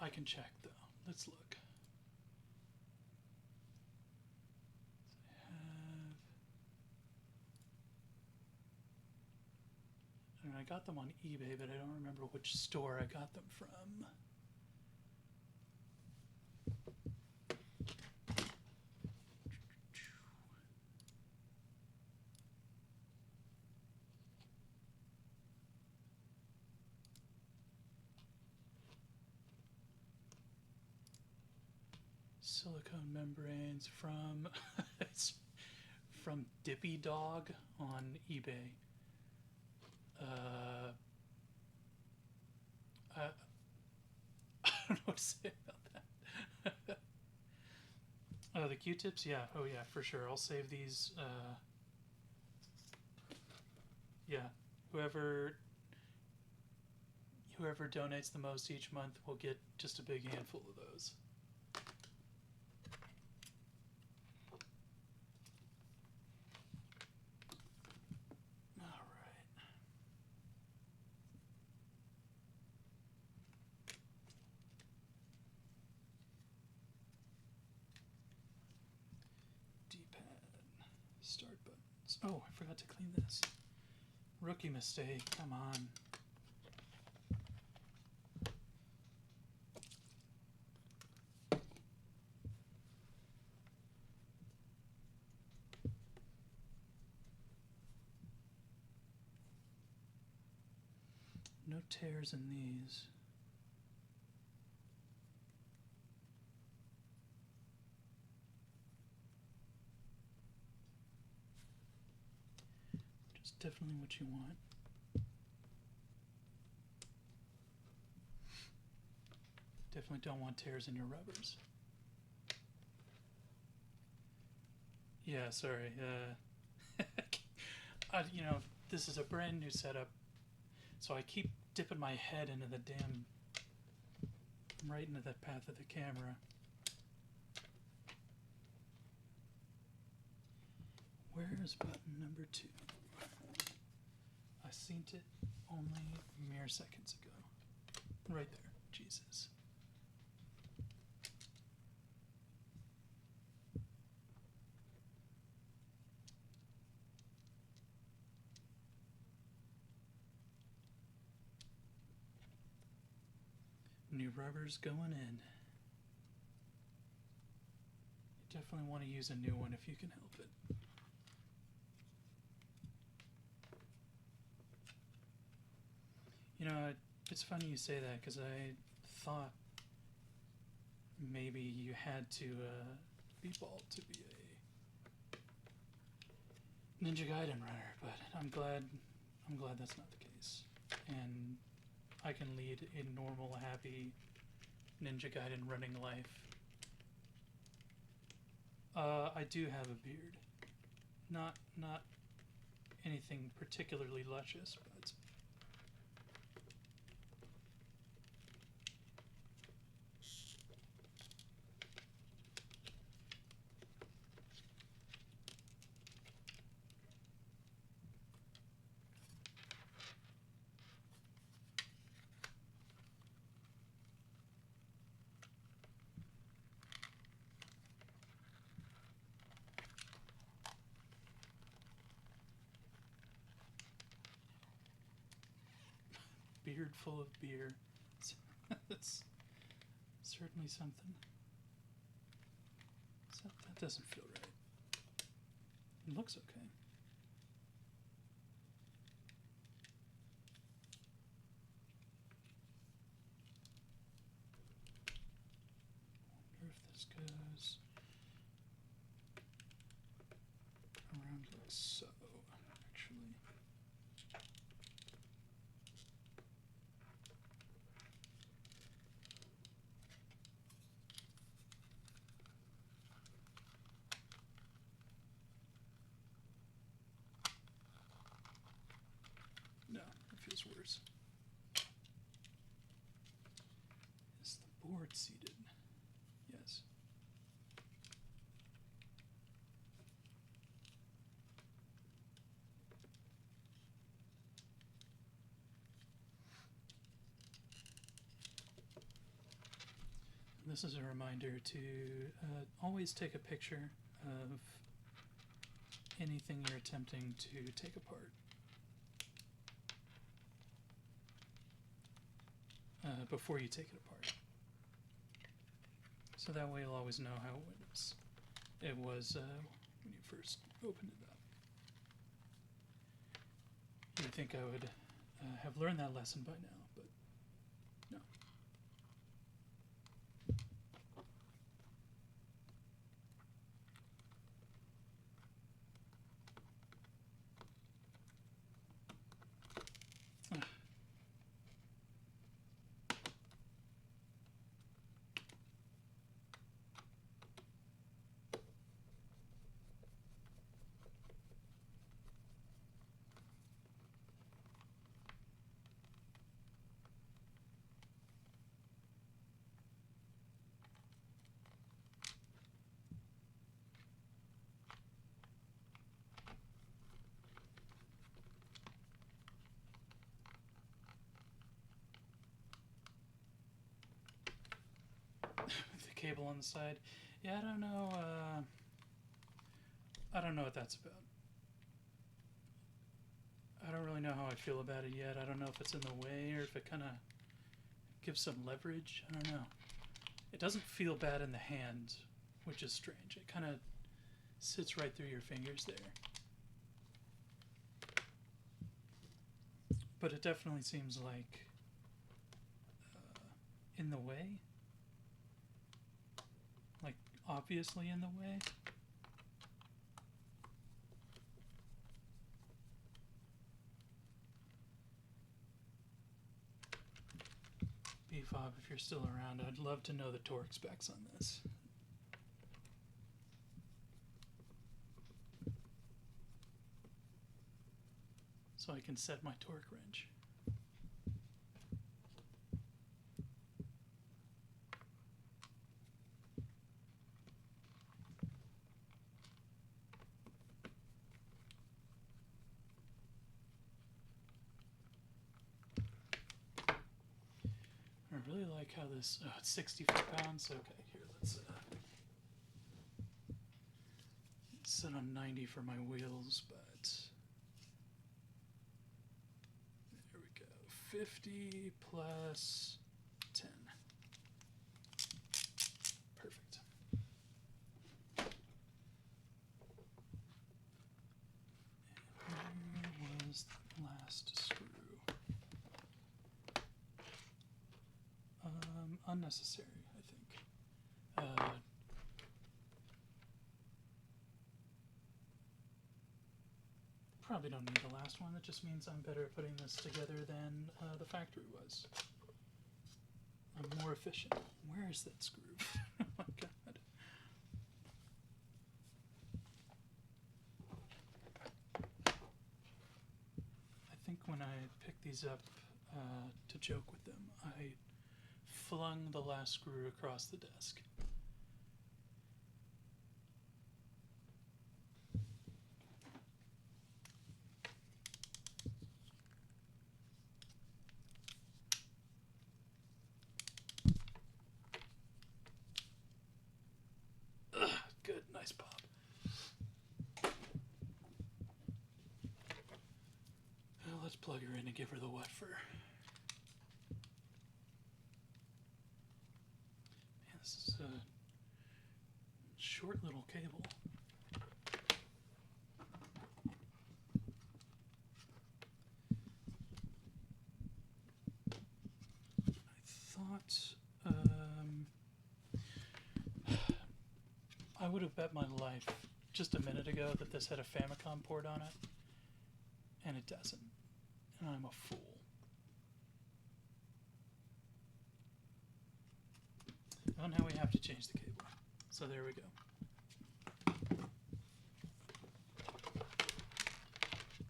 I can check though. Let's look. I got them on eBay, but I don't remember which store I got them from. Silicone membranes from it's from Dippy Dog on eBay. I don't know what to say about that. Oh, the Q-tips? Yeah. Oh, yeah, for sure. I'll save these. Yeah. Whoever donates the most each month will get just a big handful of those. Start buttons. Oh, I forgot to clean this. Rookie mistake. Come on. No tears in these. Just definitely what you want. Definitely don't want tears in your rubbers. Yeah, sorry. You know, this is a brand new setup, so I keep dipping my head into the damn, right into that path of the camera. Where's button number 2? I seen it only mere seconds ago. Right there. Jesus. New rubbers going in. definitely want to use a new one if you can help it. You know, it's funny you say that, because I thought maybe you had to be bald to be a Ninja Gaiden runner, but I'm glad that's not the case, and I can lead a normal, happy Ninja Gaiden running life. I do have a beard, not anything particularly luscious, but beard full of beer. That's certainly something. That doesn't feel right. It looks okay. Wonder if this goes around like so, actually. No, it feels worse. Is the board seated? Yes. This is a reminder to always take a picture of anything you're attempting to take apart. Before you take it apart. So that way you'll always know how it was when you first opened it up. You'd think I would have learned that lesson by now, but no. With the cable on the side. Yeah, I don't know. I don't know what that's about. I don't really know how I feel about it yet. I don't know if it's in the way or if it kind of gives some leverage. I don't know. It doesn't feel bad in the hand, which is strange. It kind of sits right through your fingers there. But it definitely seems like in the way. Like, obviously in the way. B-Fob, if you're still around, I'd love to know the torque specs on this. So I can set my torque wrench. I really like how this, oh, it's 60 foot-pounds. Okay, here, let's set on 90 for my wheels, but there we go. 50 plus 10. Perfect. unnecessary, I think. Probably don't need the last one. That just means I'm better at putting this together than the factory was. I'm more efficient. Where is that screw? Oh my god. I think when I picked these up to joke with them, I flung the last screw across the desk. Ugh, good, nice pop. Well, let's plug her in and give her the wet fur. Man, this is a short little cable. I would have bet my life just a minute ago that this had a Famicom port on it, and it doesn't. And I'm a fool. Well, now we have to change the cable. So there we go.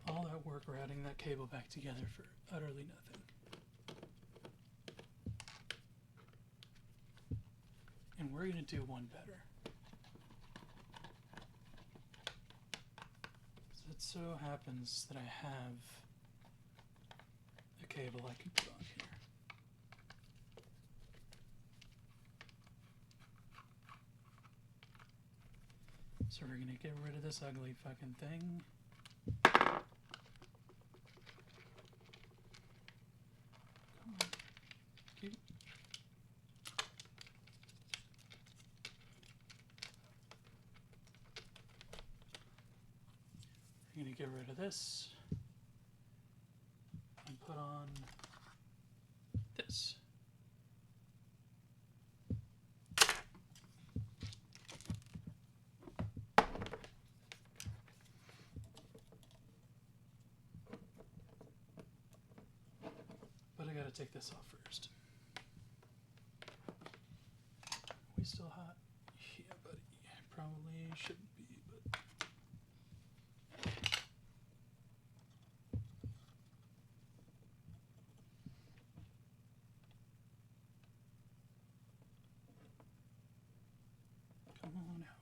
All that work routing that cable back together for utterly nothing. And we're going to do one better. So it so happens that I have a cable I can put on here. So we're going to get rid of this ugly fucking thing. Come on. Keep. We're going to get rid of this and put on this. But I gotta take this off first. Are we still hot? Yeah, buddy. Probably shouldn't be, but. Come on out.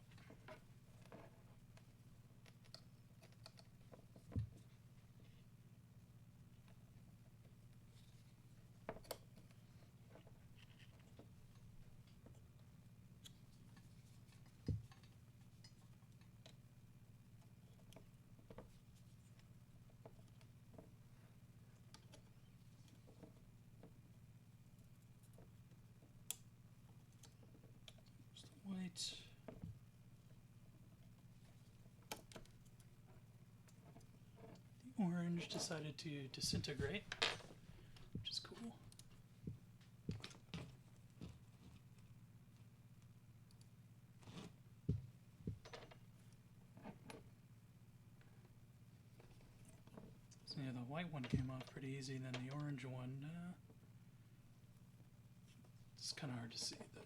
White. The orange decided to disintegrate, which is cool. So yeah, the white one came off pretty easy, and then the orange one, it's kind of hard to see that.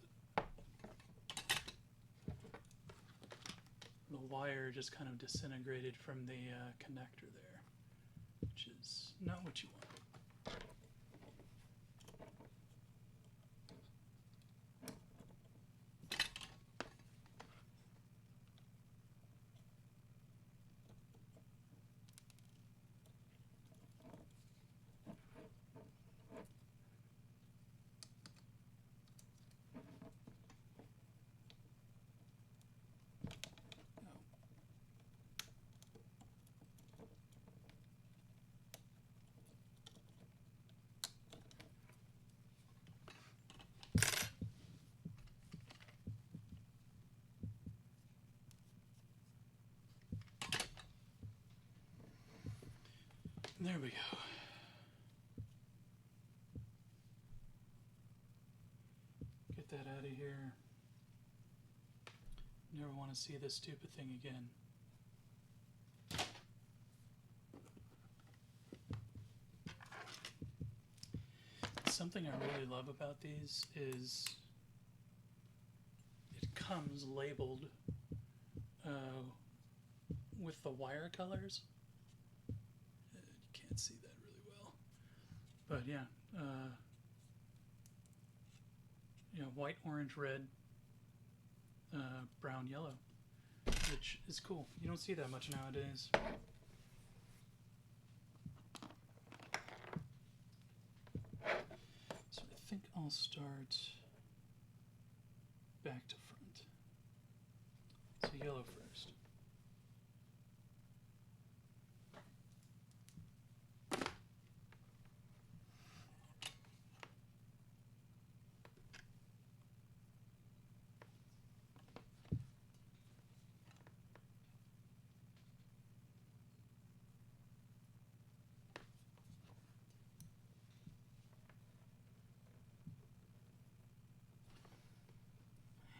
The wire just kind of disintegrated from the connector there, which is not what you want. There we go. want to see this stupid thing again. Something I really love about these is it comes labeled with the wire colors. You can't see that really well, but yeah, white, orange, red, brown, yellow, which is cool. You don't see that much nowadays. So I think I'll start back to front. So yellow first.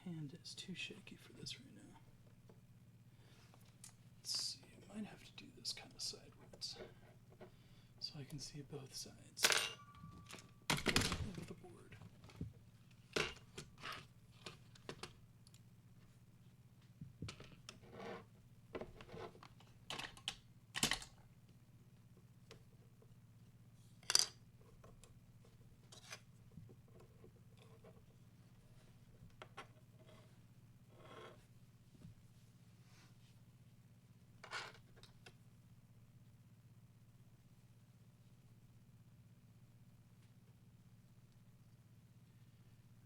Hand is too shaky for this right now. Let's see, I might have to do this kind of sideways so I can see both sides of the board.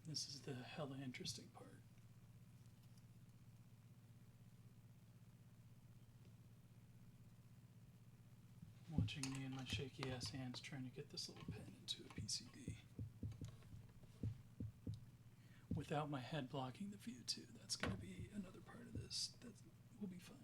This is the hella interesting part. Watching me and my shaky ass hands trying to get this little pen into a PCB. Without my head blocking the view too. That's going to be another part of this that will be fun.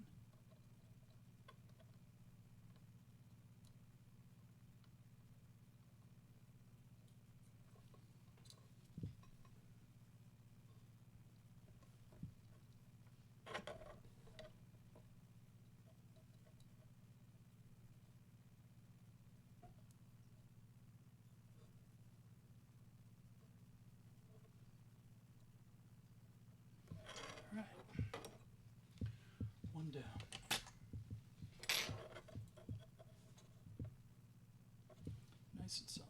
Alright. One down. Nice and solid.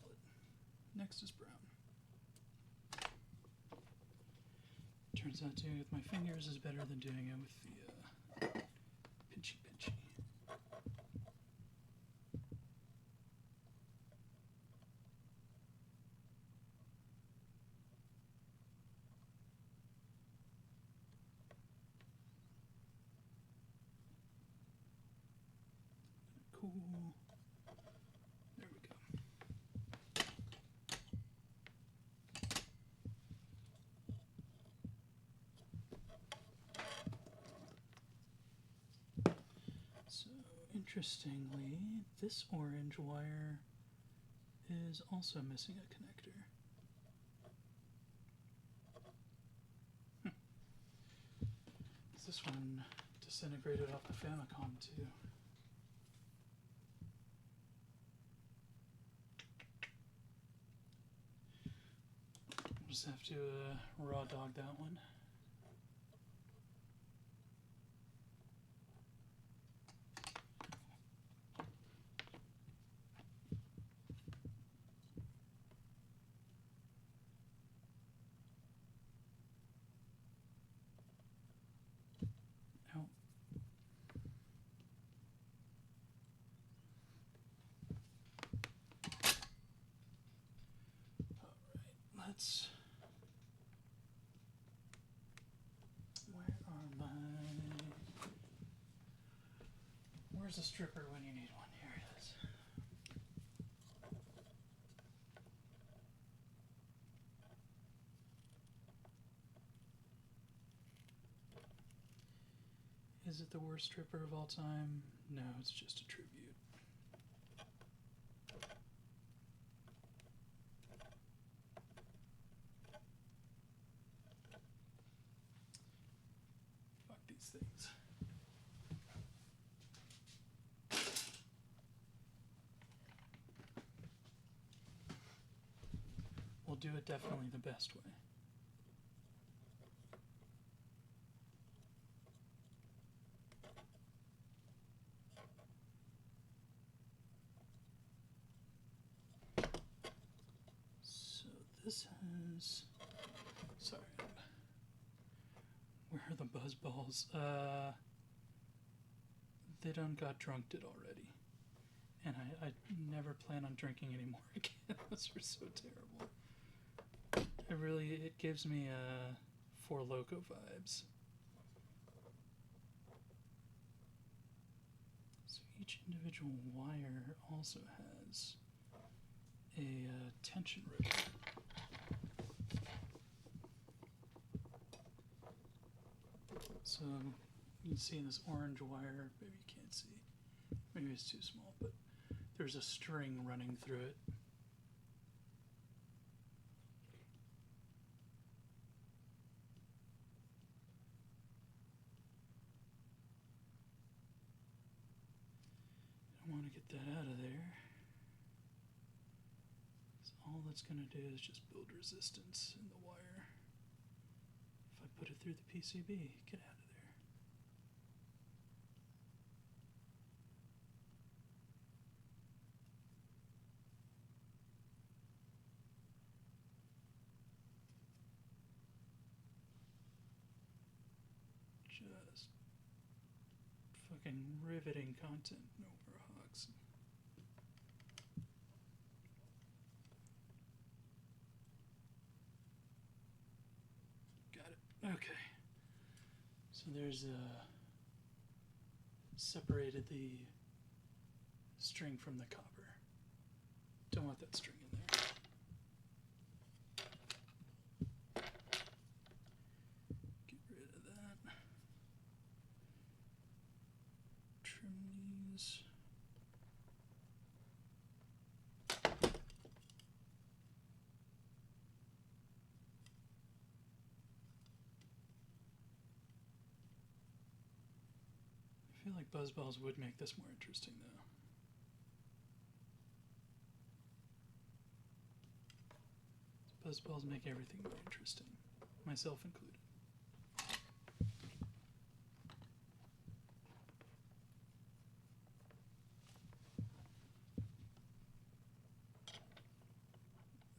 Next is brown. Turns out doing it with my fingers is better than doing it with the pinchy pinchy. Cool. There we go. So, interestingly, this orange wire is also missing a connector. This one disintegrated off the Famicom too. Just have to raw dog that one. Ow. Alright, let's... Where's the stripper when you need one? Here it is. Is it the worst stripper of all time? No, it's just a tribute. Fuck these do it definitely the best way. So this has... Sorry. Where are the buzz balls? They done got drunked it already. And I never plan on drinking anymore again. Those are so terrible. It gives me Four Loko vibes. So each individual wire also has a tension ribbon. So you can see this orange wire, maybe you can't see, maybe it's too small, but there's a string running through it. I want to get that out of there. So all that's going to do is just build resistance in the wire. If I put it through the PCB, get out of there. Just fucking riveting content, no more hogs. Got it. Okay. So there's separated the string from the copper. Don't want that string in there. Get rid of that. Trim these. I feel like buzzballs would make this more interesting though. Buzzballs make everything more interesting, myself included.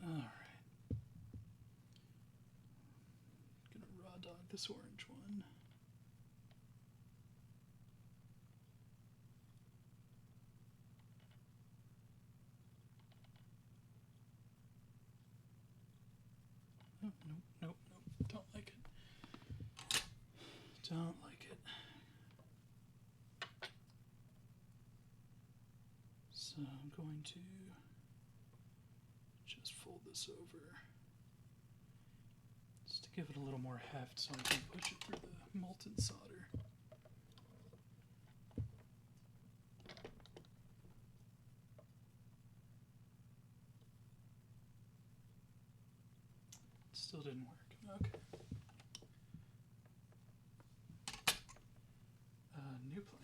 Alright. Gonna raw dog this orange one. Oh, nope. Don't like it. Don't like it. So I'm going to just fold this over just to give it a little more heft so I can push it through the molten solder. Still didn't work. Okay. New plan.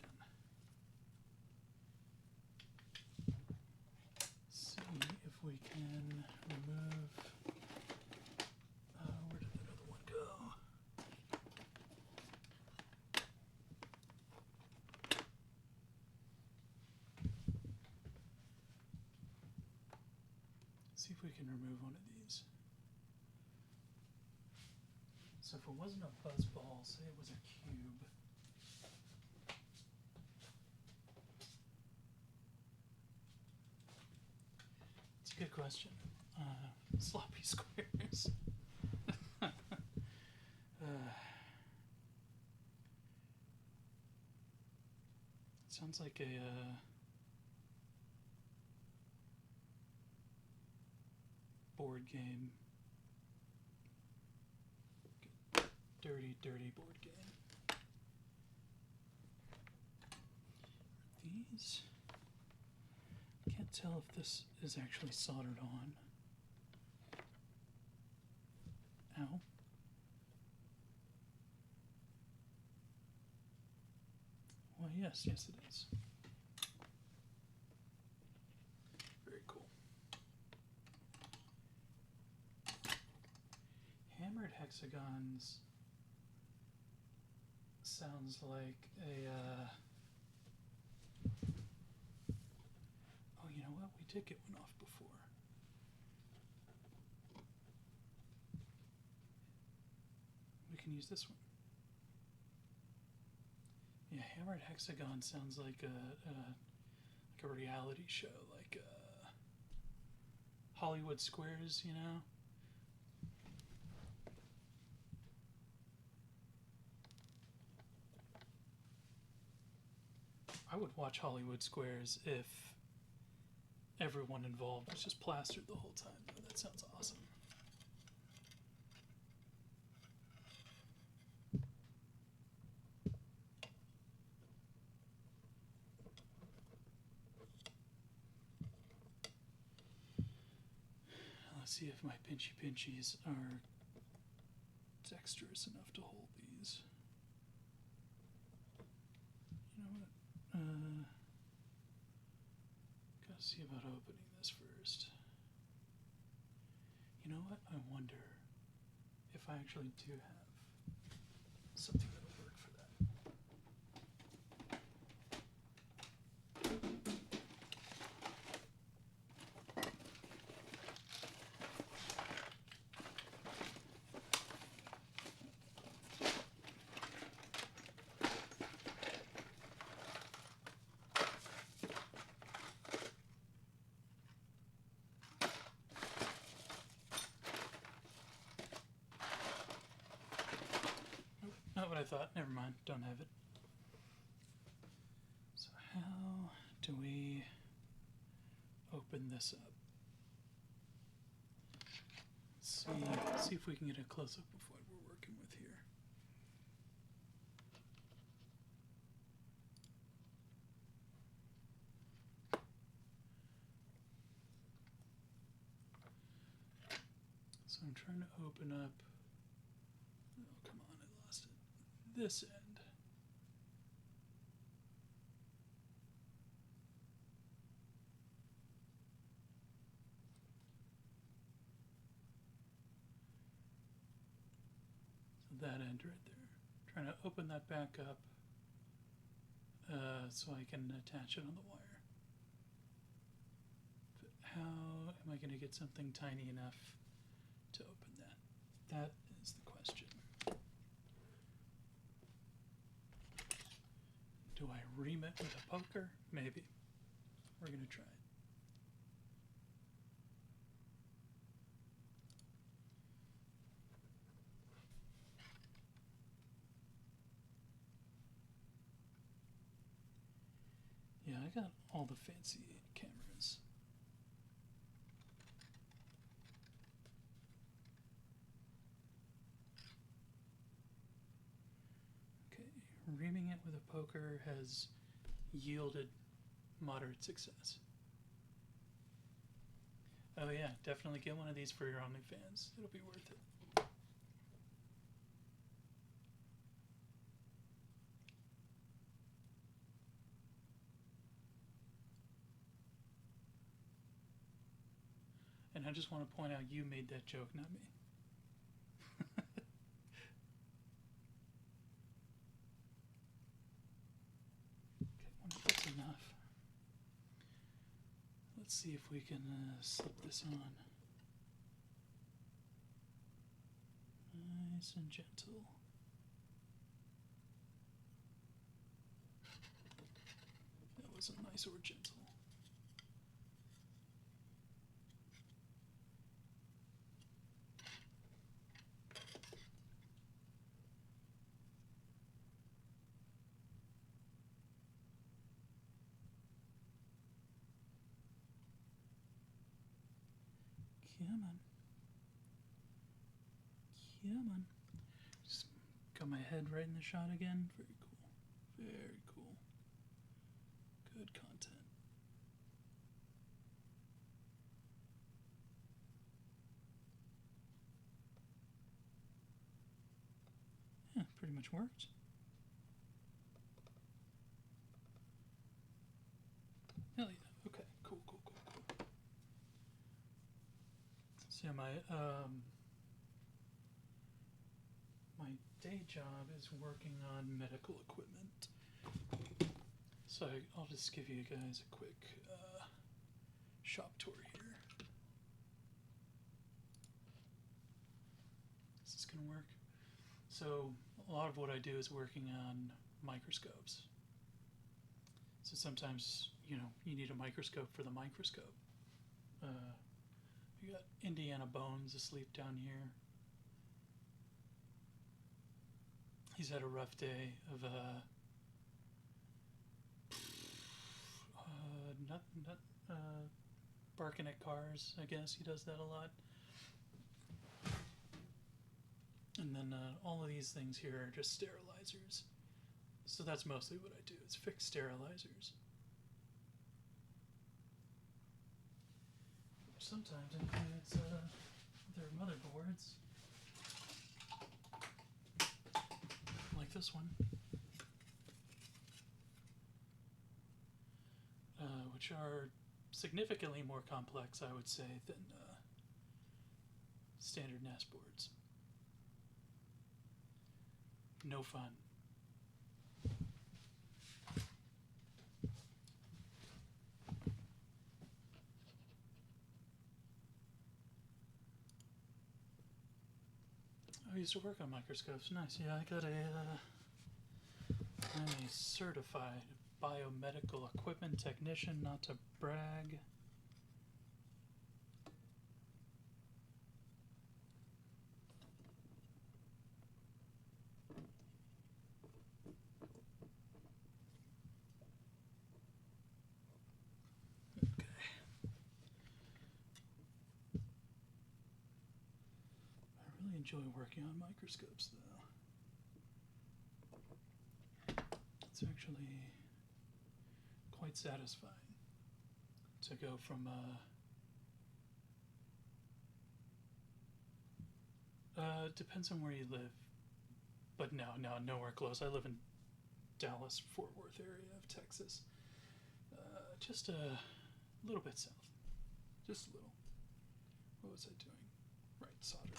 See if we can remove. Where did that other one go? See if we can remove one of these. So if it wasn't a buzzball, say it was a cube. It's a good question. Sloppy squares. Sounds like a board game. Dirty board game. These? Can't tell if this is actually soldered on. Ow. Well, yes, it is. Very cool. hexagons sounds like a, oh, you know what? We did get one off before. We can use this one. Yeah, hammered hexagon sounds like a reality show, like Hollywood Squares, you know? I would watch Hollywood Squares if everyone involved was just plastered the whole time. That sounds awesome. Let's see if my pinchy pinchies are dexterous enough to hold these. You know what? Gotta see about opening this first. You know what? I wonder if I actually do have something that'll work for that. Not what I thought. Never mind. Don't have it. So how do we open this up? Let's see if we can get a close-up of what we're working with here. So I'm trying to open up. Oh, come on, I lost it. This end. So that end right there. Trying to open that back up so I can attach it on the wire. But how am I going to get something tiny enough to open that? That is the question. Do I ream it with a poker? Maybe. We're going to try it. Yeah, I got all the fancy cameras. Okay, reaming it with a poker has yielded moderate success. Oh yeah, definitely get one of these for your OnlyFans. It'll be worth it. And I just want to point out you made that joke, not me. Okay, I wonder if that's enough. Let's see if we can slip this on. Nice and gentle. That wasn't nice or gentle. Come on. Come on. Just got my head right in the shot again. Very cool. Very cool. Good content. Yeah, pretty much worked. Hell yeah. Okay, cool, cool, cool, cool. So my day job is working on medical equipment. So I'll just give you guys a quick shop tour here. Is this gonna work? So a lot of what I do is working on microscopes. So sometimes, you know, you need a microscope for the microscope. We got Indiana Bones asleep down here. He's had a rough day of barking at cars. I guess he does that a lot. And then all of these things here are just sterilizers. So that's mostly what I do, is fix sterilizers. Sometimes it includes their motherboards, like this one, which are significantly more complex, I would say, than standard NAS boards. No fun. I used to work on microscopes. Nice. Yeah, I got I'm a certified biomedical equipment technician, not to brag. Okay. I really enjoy working on microscopes, though. It's actually quite satisfying to go from depends on where you live, but no, nowhere close. I live in Dallas, Fort Worth area of Texas, just a little bit south, just a little. What was I doing? Right, solder.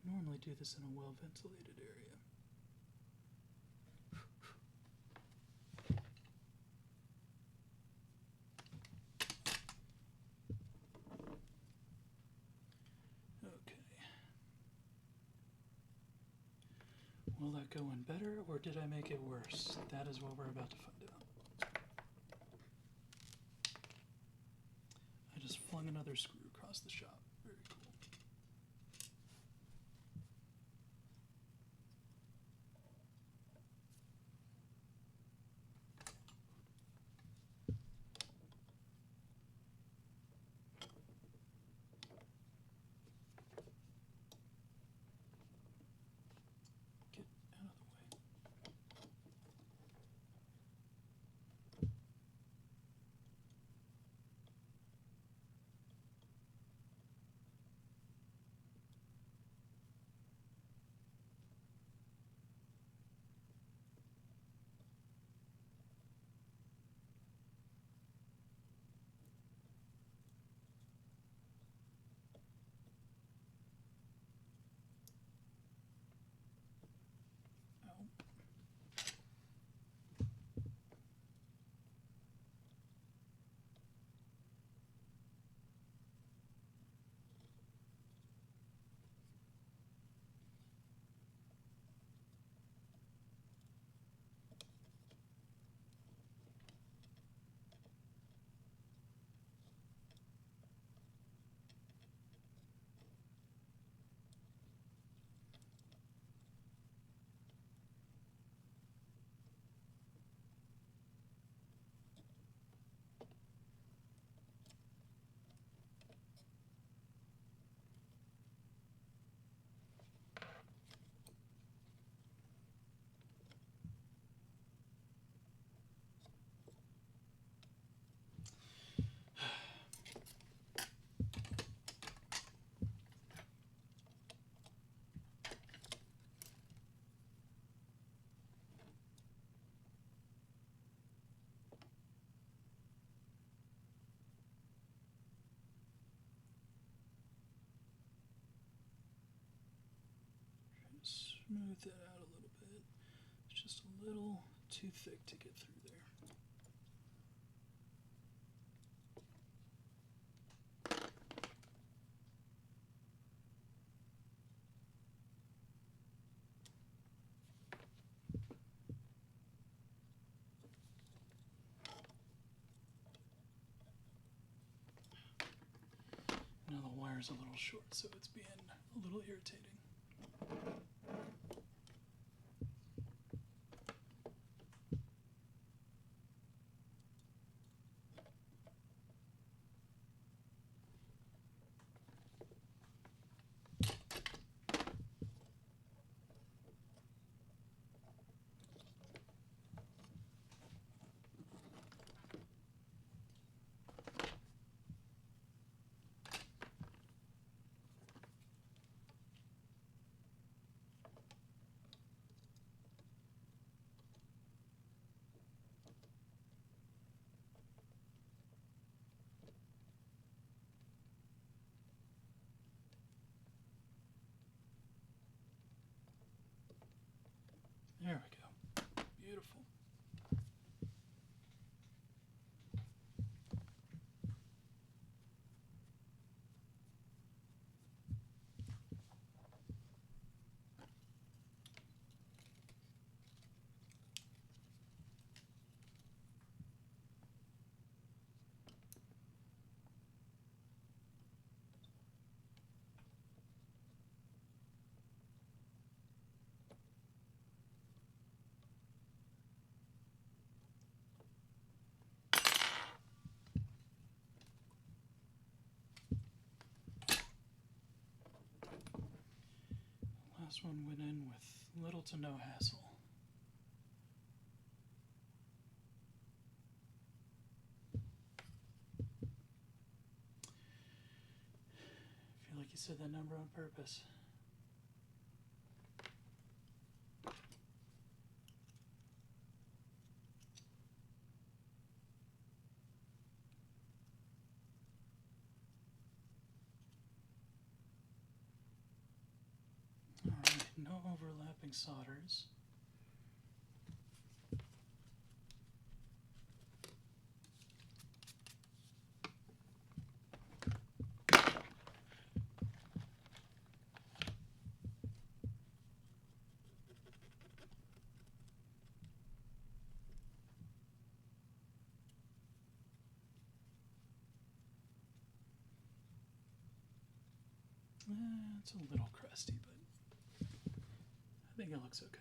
Normally do this in a well-ventilated area. Okay. Will that go in better, or did I make it worse? That is what we're about to find out. I just flung another screw across the shop. Very cool. Get out of the way. Smooth that out a little bit. It's just a little too thick to get through there. Now the wire's a little short, so it's being a little irritating. There we go. Beautiful. Last one went in with little to no hassle. I feel like you said that number on purpose. Alright, no overlapping solders. It's a little crusty, but I think it looks okay.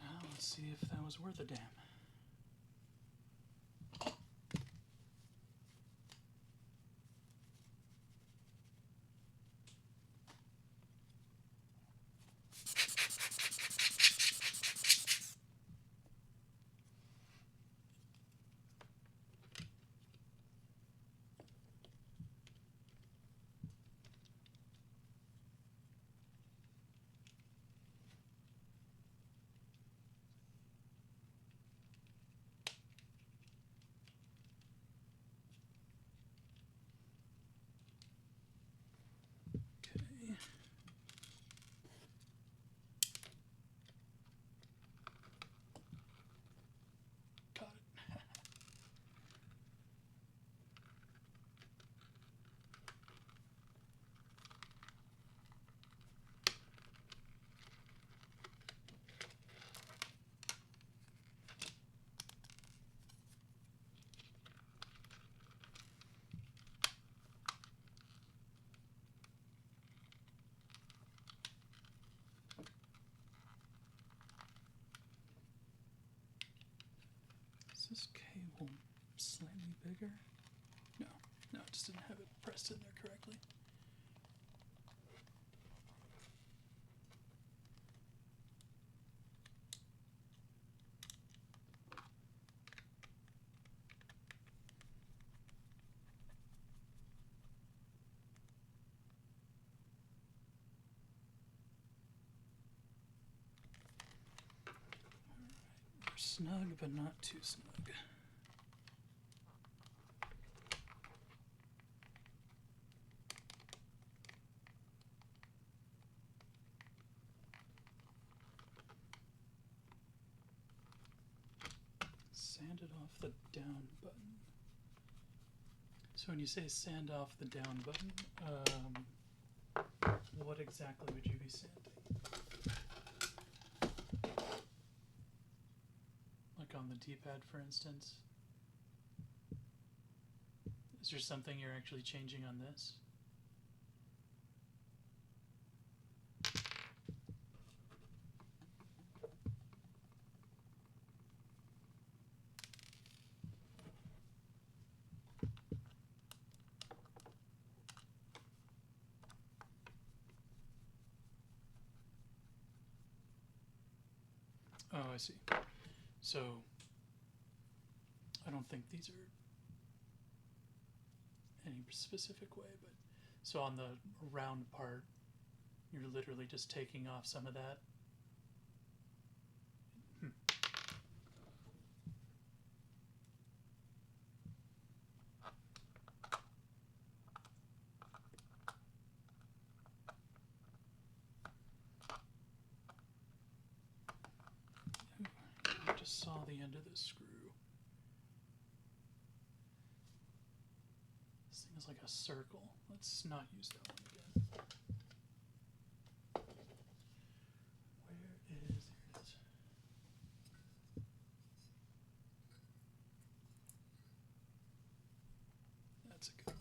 Now let's see if that was worth a damn. Is this cable slightly bigger? No, I just didn't have it pressed in there correctly. Snug, but not too snug. Sand it off the down button. So when you say sand off the down button, what exactly would you be sanding? Like on the D-pad, for instance? Is there something you're actually changing on this? Oh, I see. So, I don't think these are any specific way, but so on the round part, you're literally just taking off some of that. I just saw the end of this screw. This thing is like a circle. Let's not use that one again. Where is, here it is. That's a good one.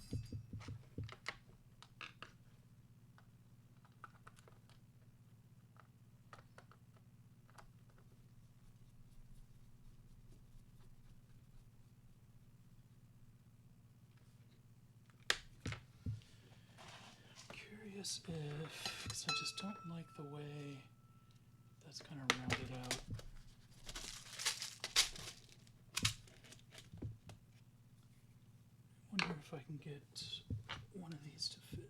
Curious if, because I just don't like the way that's kind of rounded out. I wonder if I can get one of these to fit.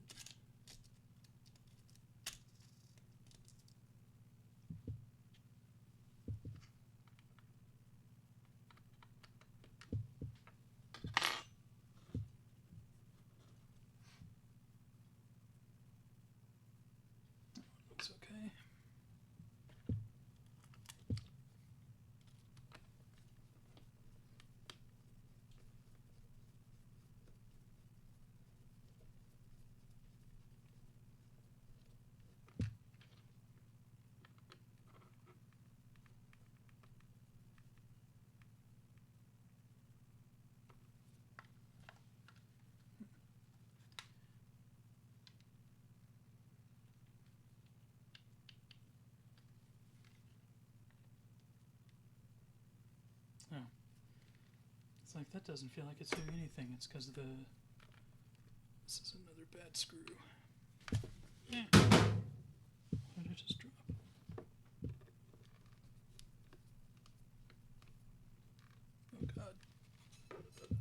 Looks okay. Oh. It's like that doesn't feel like it's doing anything. It's because of the... This is another bad screw. Yeah. What did I just drop? Oh god. I think we'll want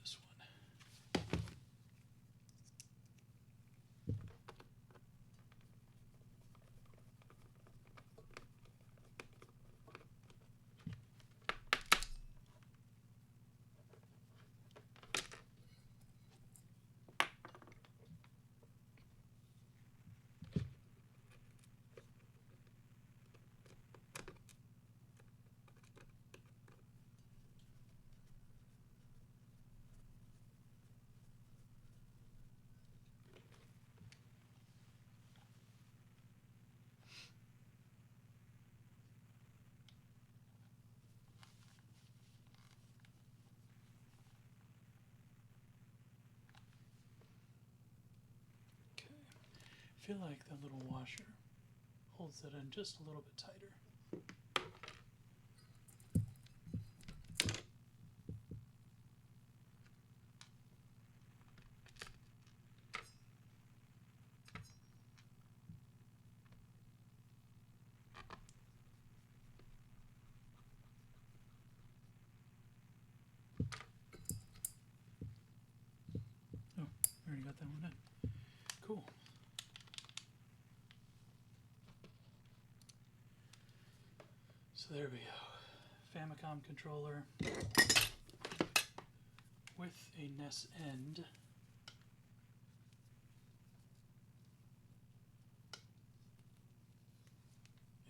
this one. Okay. I feel like that little washer holds it in just a little bit tighter. Oh, I already got that one in. Cool. So there we go. Famicom controller with a NES end.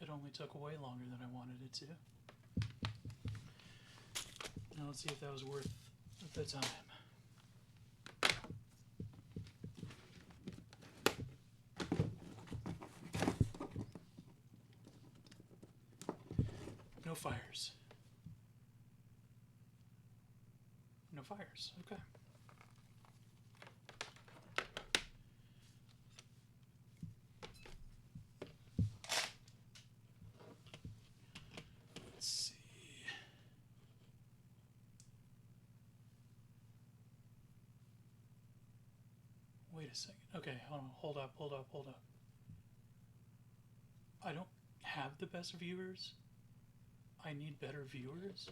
It only took way longer than I wanted it to. Now let's see if that was worth the time. No fires. No fires, okay. Let's see. Wait a second. Okay, hold up. I don't have the best viewers. I need better viewers.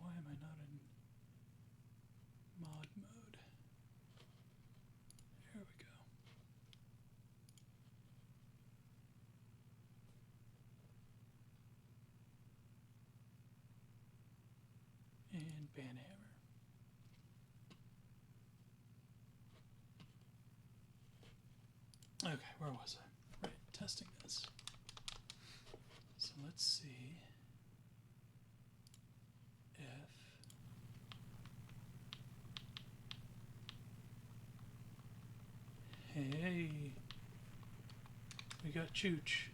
Why am I not in mod mode? Here we go. And Banhammer. Okay, where was I? Right, testing this. So let's see if hey, we got Chooch.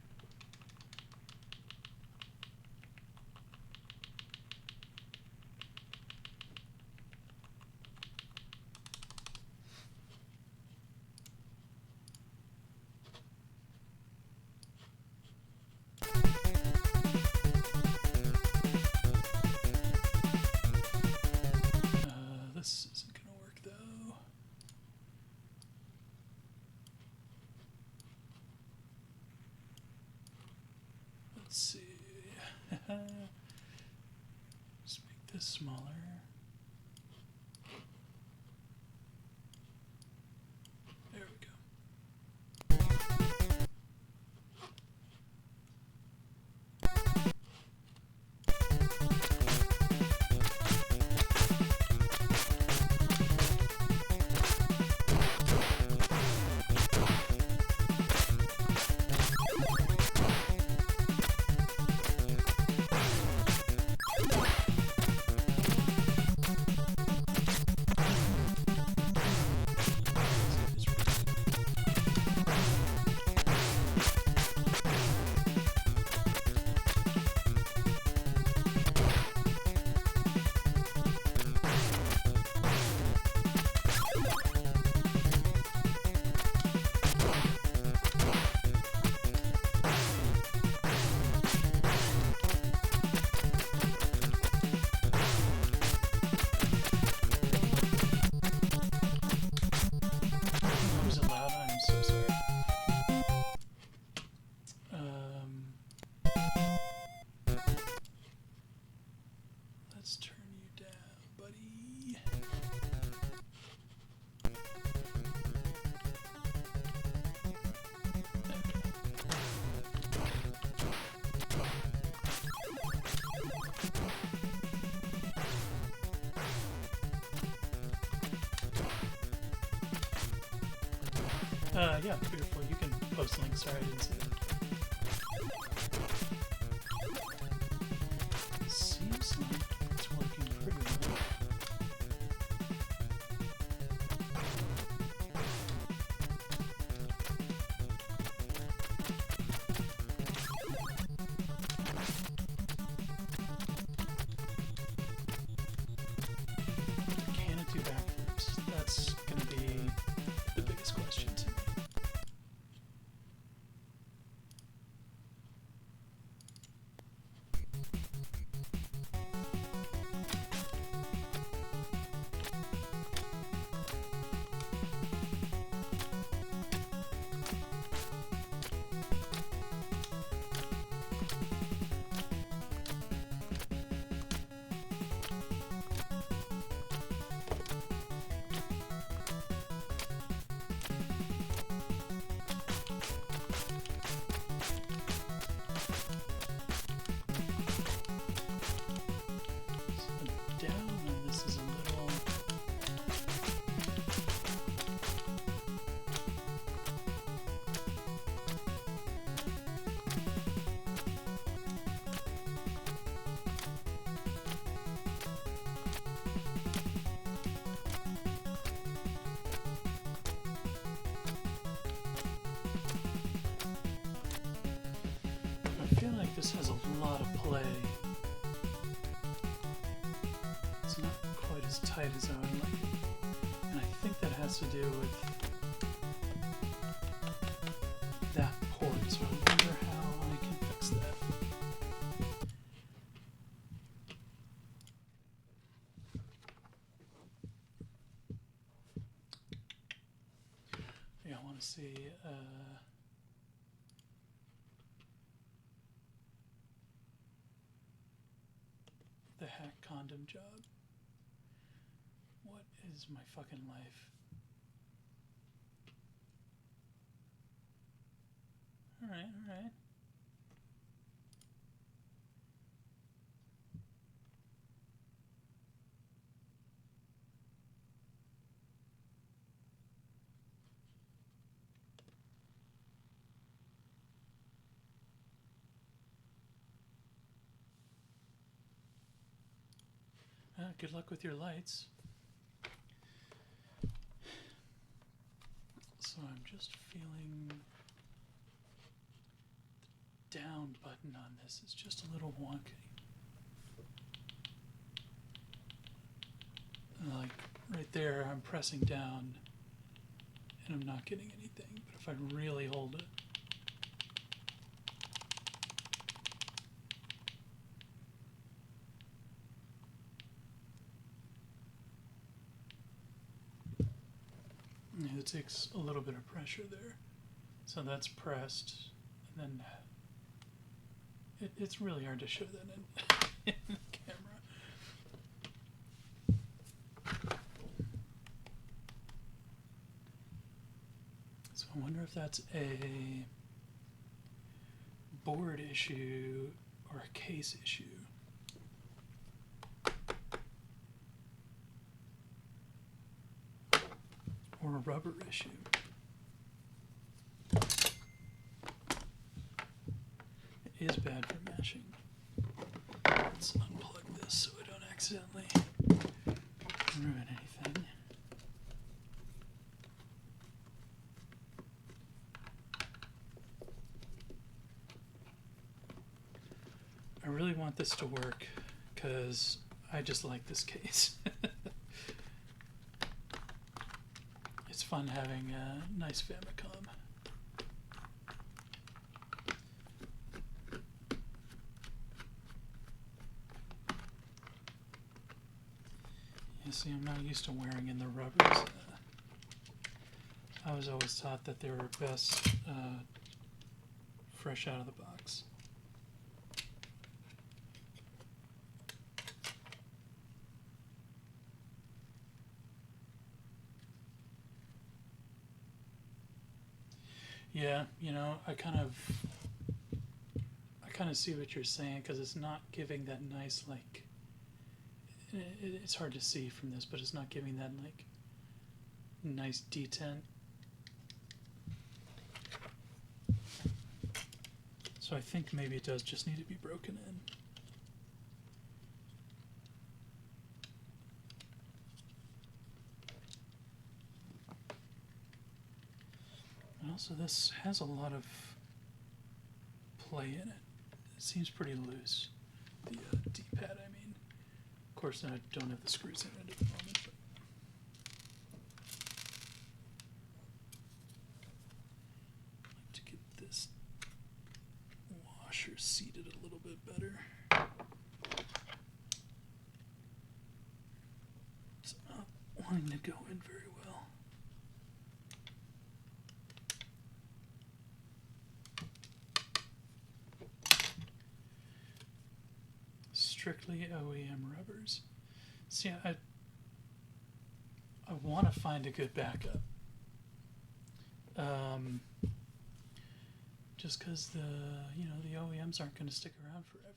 This isn't gonna work though. Let's see. Let's make this smaller. There we go. Was it loud? I'm so sorry. Let's turn you down, buddy. Yeah, beautiful. You can post links. Sorry, I didn't see that. Seems like it's working pretty well. Can it do backflips? That's gonna be the biggest question to me. this has a lot of play. It's not quite as tight as I would like it. And I think that has to do with that port, so I wonder how I can fix that. Yeah, I want to see the hack condom job. What is my fucking life? Alright, alright. Good luck with your lights. So I'm just feeling the down button on this is just a little wonky. Like right there, I'm pressing down and I'm not getting anything. But if I really hold it, it takes a little bit of pressure there. So that's pressed, and then it's really hard to show that in the camera. So I wonder if that's a board issue or a case issue. Or a rubber issue. It is bad for mashing. Let's unplug this so I don't accidentally ruin anything. I really want this to work because I just like this case. It's fun having a nice Famicom. You see, I'm not used to wearing in the rubbers. I was always taught that they were best fresh out of the box. Yeah, you know, I kind of see what you're saying because it's not giving that nice, like, it's hard to see from this, but it's not giving that, like, nice detent. So I think maybe it does just need to be broken in. And also this has a lot of play in it. It seems pretty loose. The D-pad, I mean. Of course, I don't have the screws in it at the moment. But I'd like to get this washer seated a little bit better. It's not wanting to go in very well. Strictly OEM rubbers. See, I want to find a good backup. Just because the OEMs aren't going to stick around forever.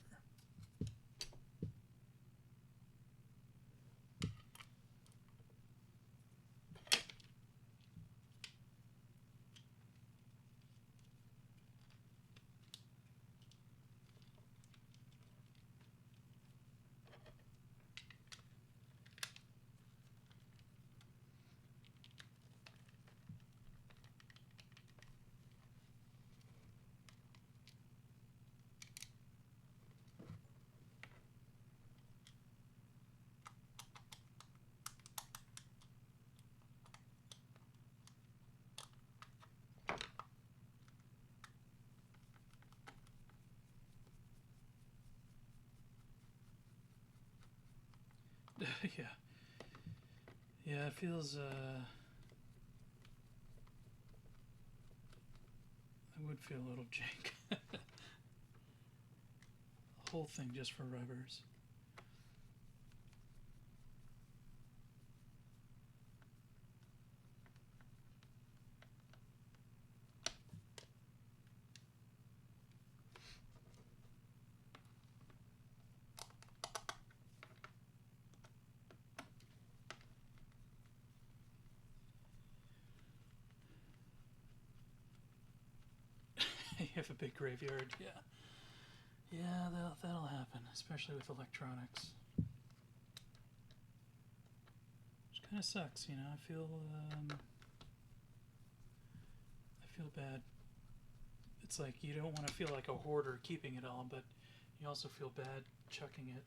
Yeah. Yeah, it feels, I would feel a little jank. The whole thing just for rubbers. You have a big graveyard, yeah. Yeah, that'll happen, especially with electronics. Which kind of sucks, you know. I feel bad. It's like you don't want to feel like a hoarder keeping it all, but you also feel bad chucking it.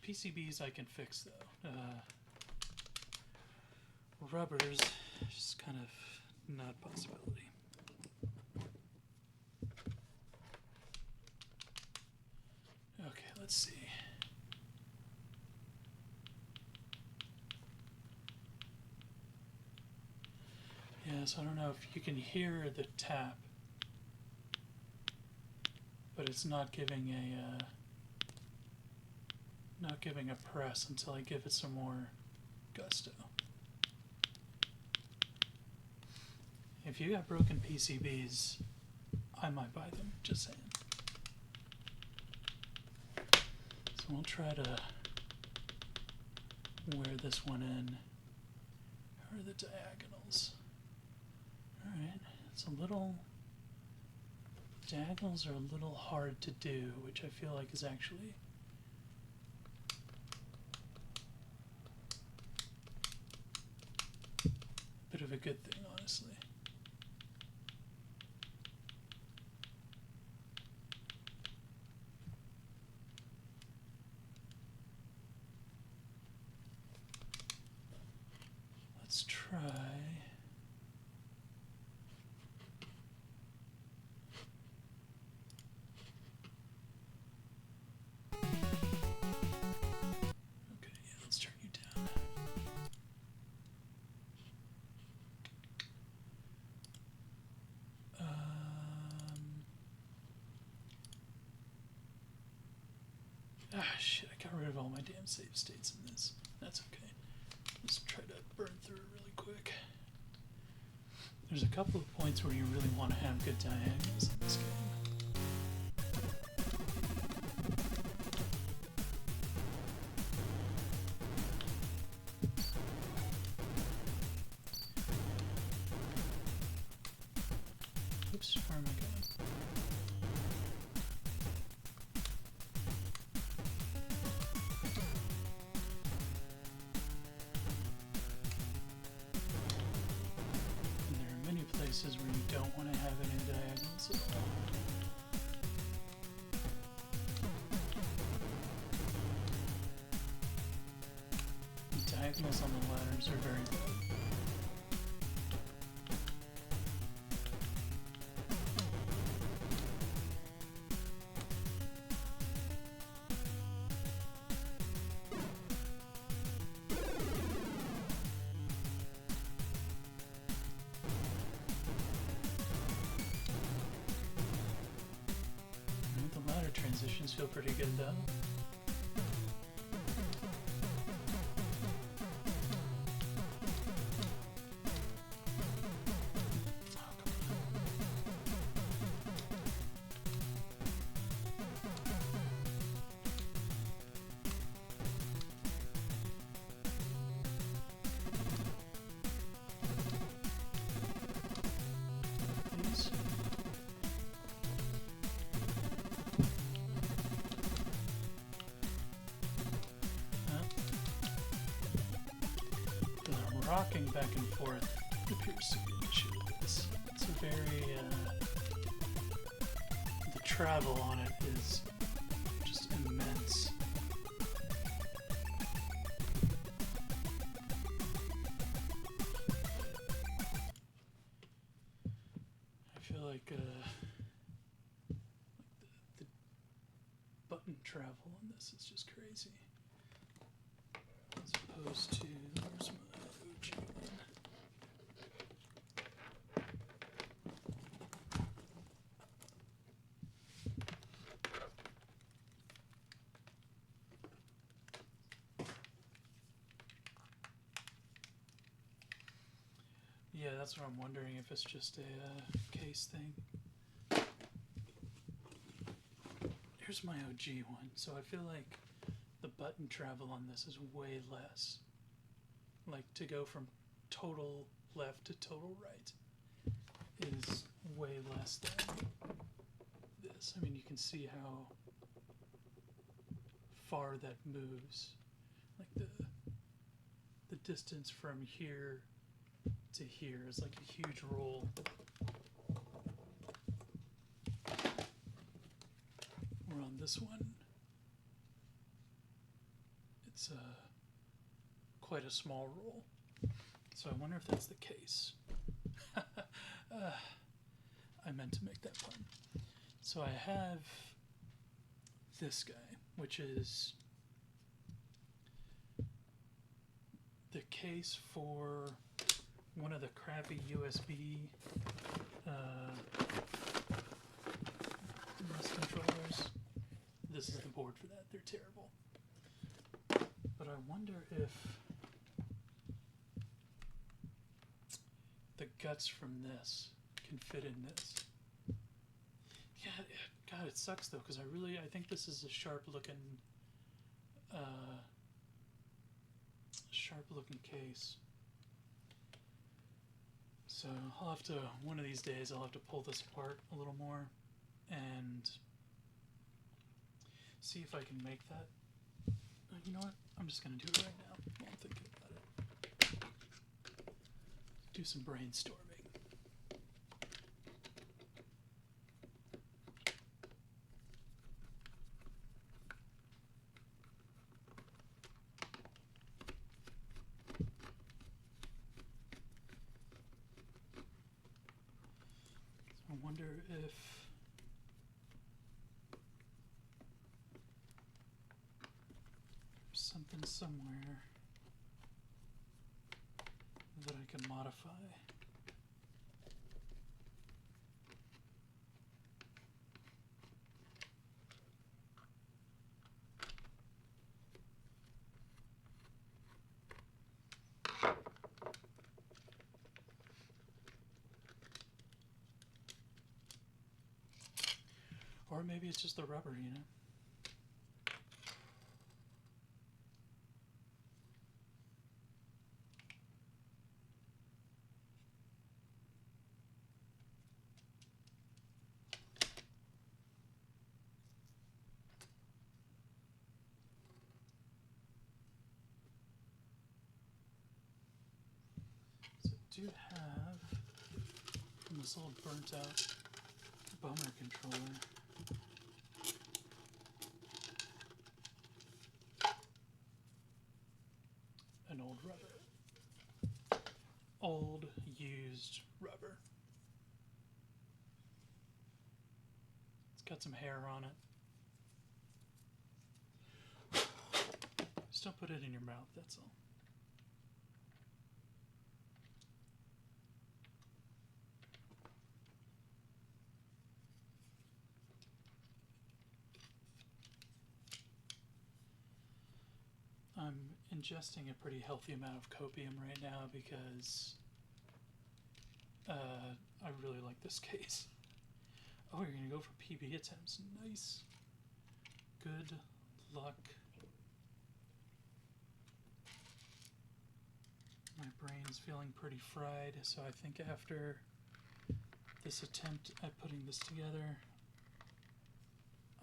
PCBs I can fix though. Rubbers, just kind of not a possibility. Okay, let's see. Yeah, so I don't know if you can hear the tap, but it's not giving a press until I give it some more gusto. If you got broken PCBs, I might buy them, just saying. So we'll try to wear this one in. How are the diagonals? Alright, it's a little... Diagonals are a little hard to do, which I feel like is actually... a bit of a good thing, honestly. Let's try. Okay, yeah, let's turn you down. Shit, I got rid of all my damn save states in this. That's okay. Let's try to burn through it really quick. There's a couple of points where you really want to have good diagonals in this game. Oops, where am I going? Places where you don't want to have any diagonals at all. The diagonals on the ladders are very bad. Transitions feel pretty good though. Rocking back and forth appears to be an issue with this. It's a very, the travel on it is just immense. I feel like travel on this is just crazy. As opposed to, where's my OG one? Yeah, that's what I'm wondering, if it's just a case thing. Here's my OG one. So I feel like the button travel on this is way less. Like, to go from total left to total right is way less than this. I mean, you can see how far that moves. Like the distance from here to here is like a huge roll. Where on this one, it's quite a small roll. So I wonder if that's the case. I meant to make that pun. So I have this guy, which is the case for one of the crappy USB mouse controllers. This is the board for that. They're terrible. But I wonder if the guts from this can fit in this. Yeah, God, it sucks though, because I think this is a sharp looking case. So I'll have to, one of these days, I'll have to pull this apart a little more and see if I can make that. You know what? I'm just going to do it right now while I'm thinking about it. Do some brainstorming. So I wonder if something somewhere that I can modify. Or maybe it's just the rubber, you know? Do have from this old burnt out bummer controller an old rubber, old used rubber. It's got some hair on it. Just don't put it in your mouth, that's all. I'm ingesting a pretty healthy amount of copium right now because I really like this case. Oh, you're gonna go for PB attempts. Nice. Good luck. My brain's feeling pretty fried, so I think after this attempt at putting this together,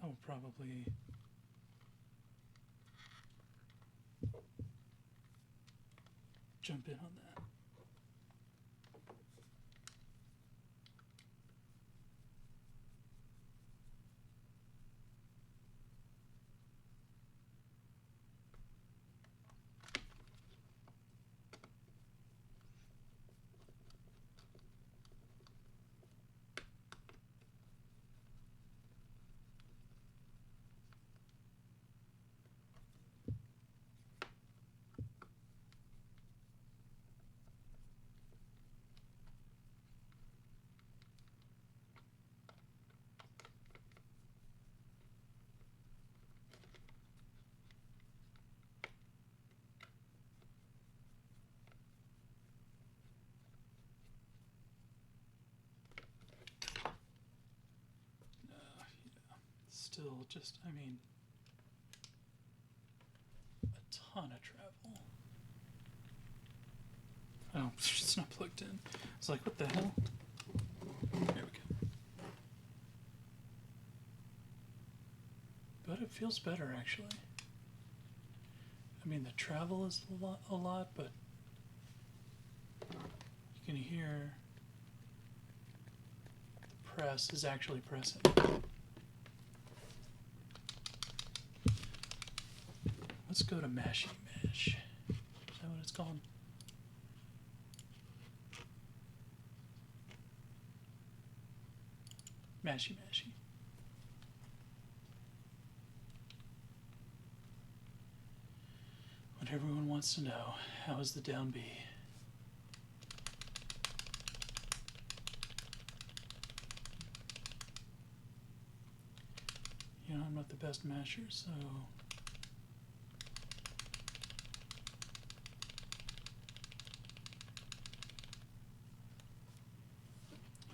I'll probably jump in on that. just, I mean, a ton of travel. Oh, it's not plugged in. It's like, what the hell? There we go. But it feels better, actually. I mean, the travel is a lot, but you can hear the press is actually pressing. Let's go to Mashy Mash. Is that what it's called? Mashy Mashy. What everyone wants to know, how is the down B? You know, I'm not the best masher, so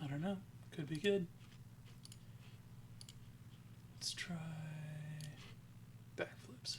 I don't know. Could be good. Let's try backflips.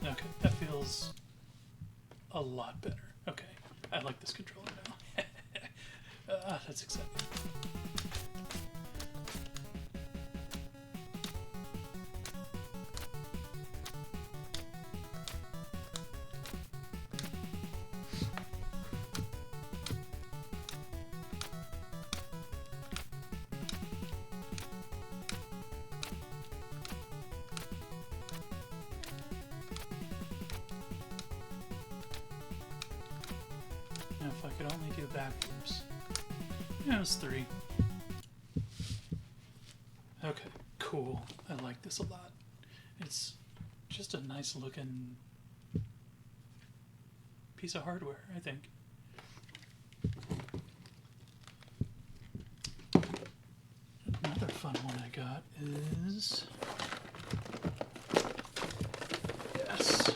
Okay, that feels a lot better. Okay, I like this controller now. That's exciting. Now, if I could only do backflips. Yeah, it was 3. Okay, cool. I like this a lot. It's just a nice looking piece of hardware, I think. Another fun one I got is... Yes!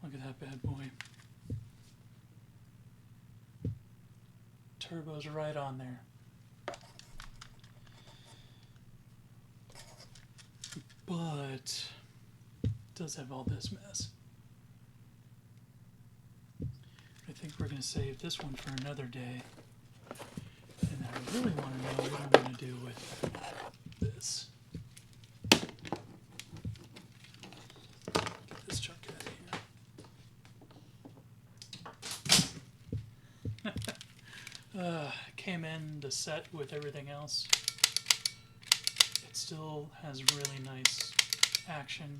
Look at that bad boy. Turbo's right on there. But it does have all this mess. I think we're going to save this one for another day. And I really want to know what I'm going to do with this. Get this chunk out of here. Came in the set with everything else. It still has really nice action.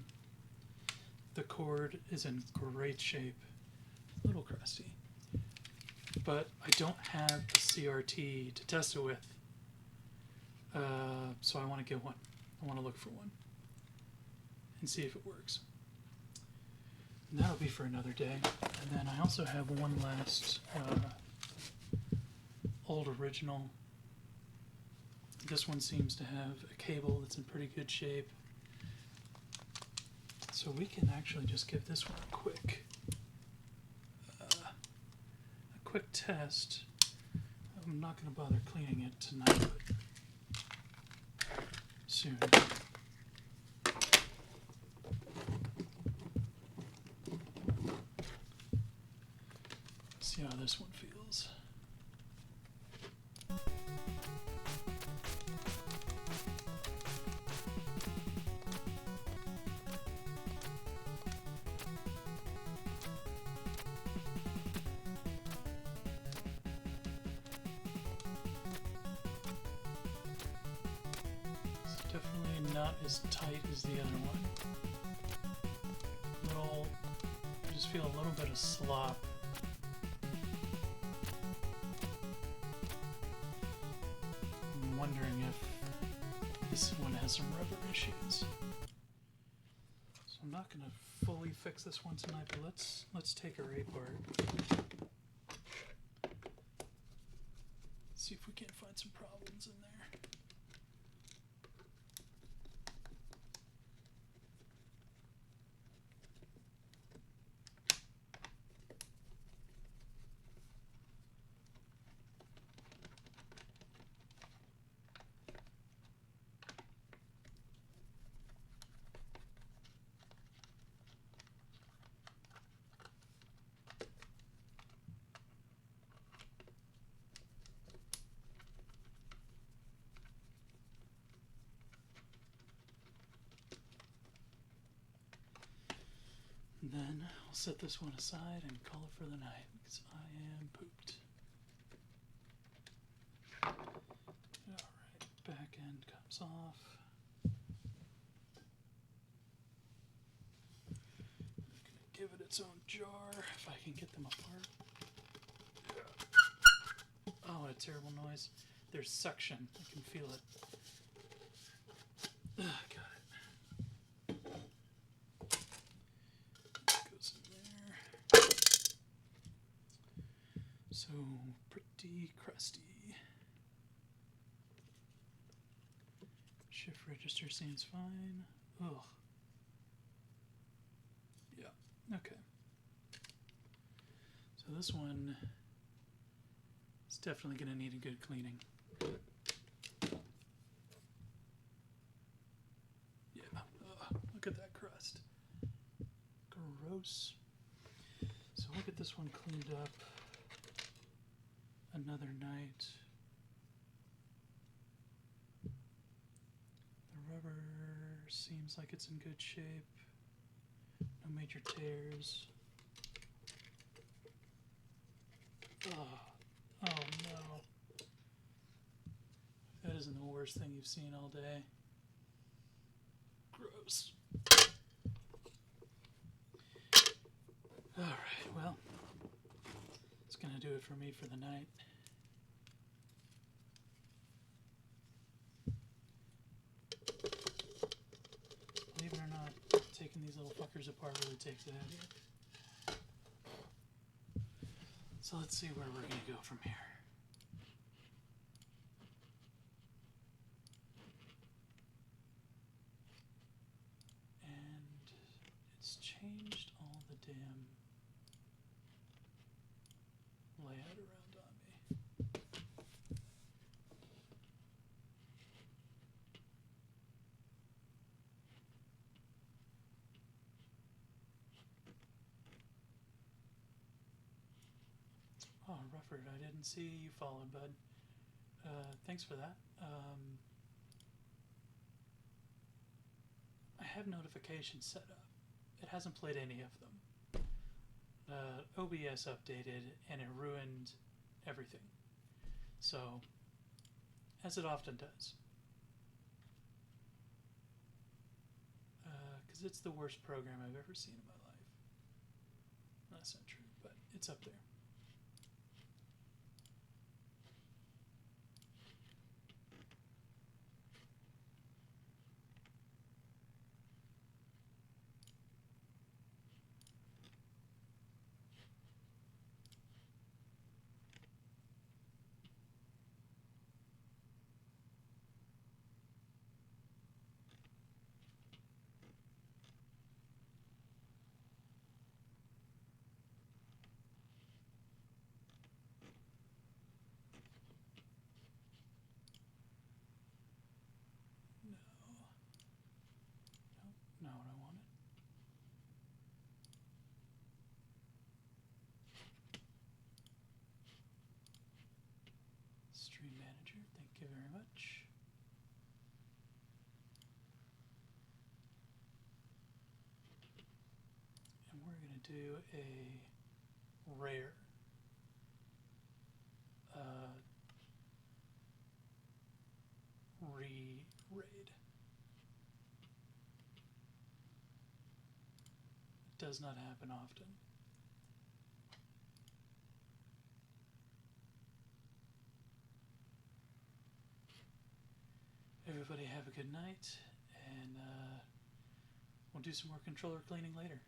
The cord is in great shape. A little crusty. But I don't have a CRT to test it with. So I want to get one. I want to look for one. And see if it works. And that'll be for another day. And then I also have one last old original. This one seems to have a cable that's in pretty good shape. So we can actually just give this one a quick test. I'm not going to bother cleaning it tonight, but soon. See how this one feels. not as tight as the other one. I just feel a little bit of slop. I'm wondering if this one has some rubber issues. So I'm not gonna fully fix this one tonight, but let's take her apart. See if we can't find some problems in there. Then I'll set this one aside and call it for the night because I am pooped. Alright, back end comes off. I'm gonna give it its own jar if I can get them apart. Oh, what a terrible noise. There's suction. I can feel it. Got it. So pretty crusty. Shift register seems fine. Ugh. Yeah, okay. So this one is definitely going to need a good cleaning. Yeah, look at that crust. Gross. So we'll get this one cleaned up another night. The rubber seems like it's in good shape. No major tears. Oh no. That isn't the worst thing you've seen all day. Gross. Alright, well, it's gonna do it for me for the night. Believe it or not, taking these little fuckers apart really takes it out of you. So let's see where we're gonna go from here. And it's changed all the damn layout around on me. Oh, Rufford, I didn't see you followed, bud. Thanks for that. I have notifications set up. It hasn't played any of them. OBS updated and it ruined everything. So, as it often does. Because it's the worst program I've ever seen in my life. That's not true, but it's up there. Not what I wanted. Stream manager, thank you very much. And we're going to do a rare re-raid. does not happen often. Everybody have a good night, and we'll do some more controller cleaning later.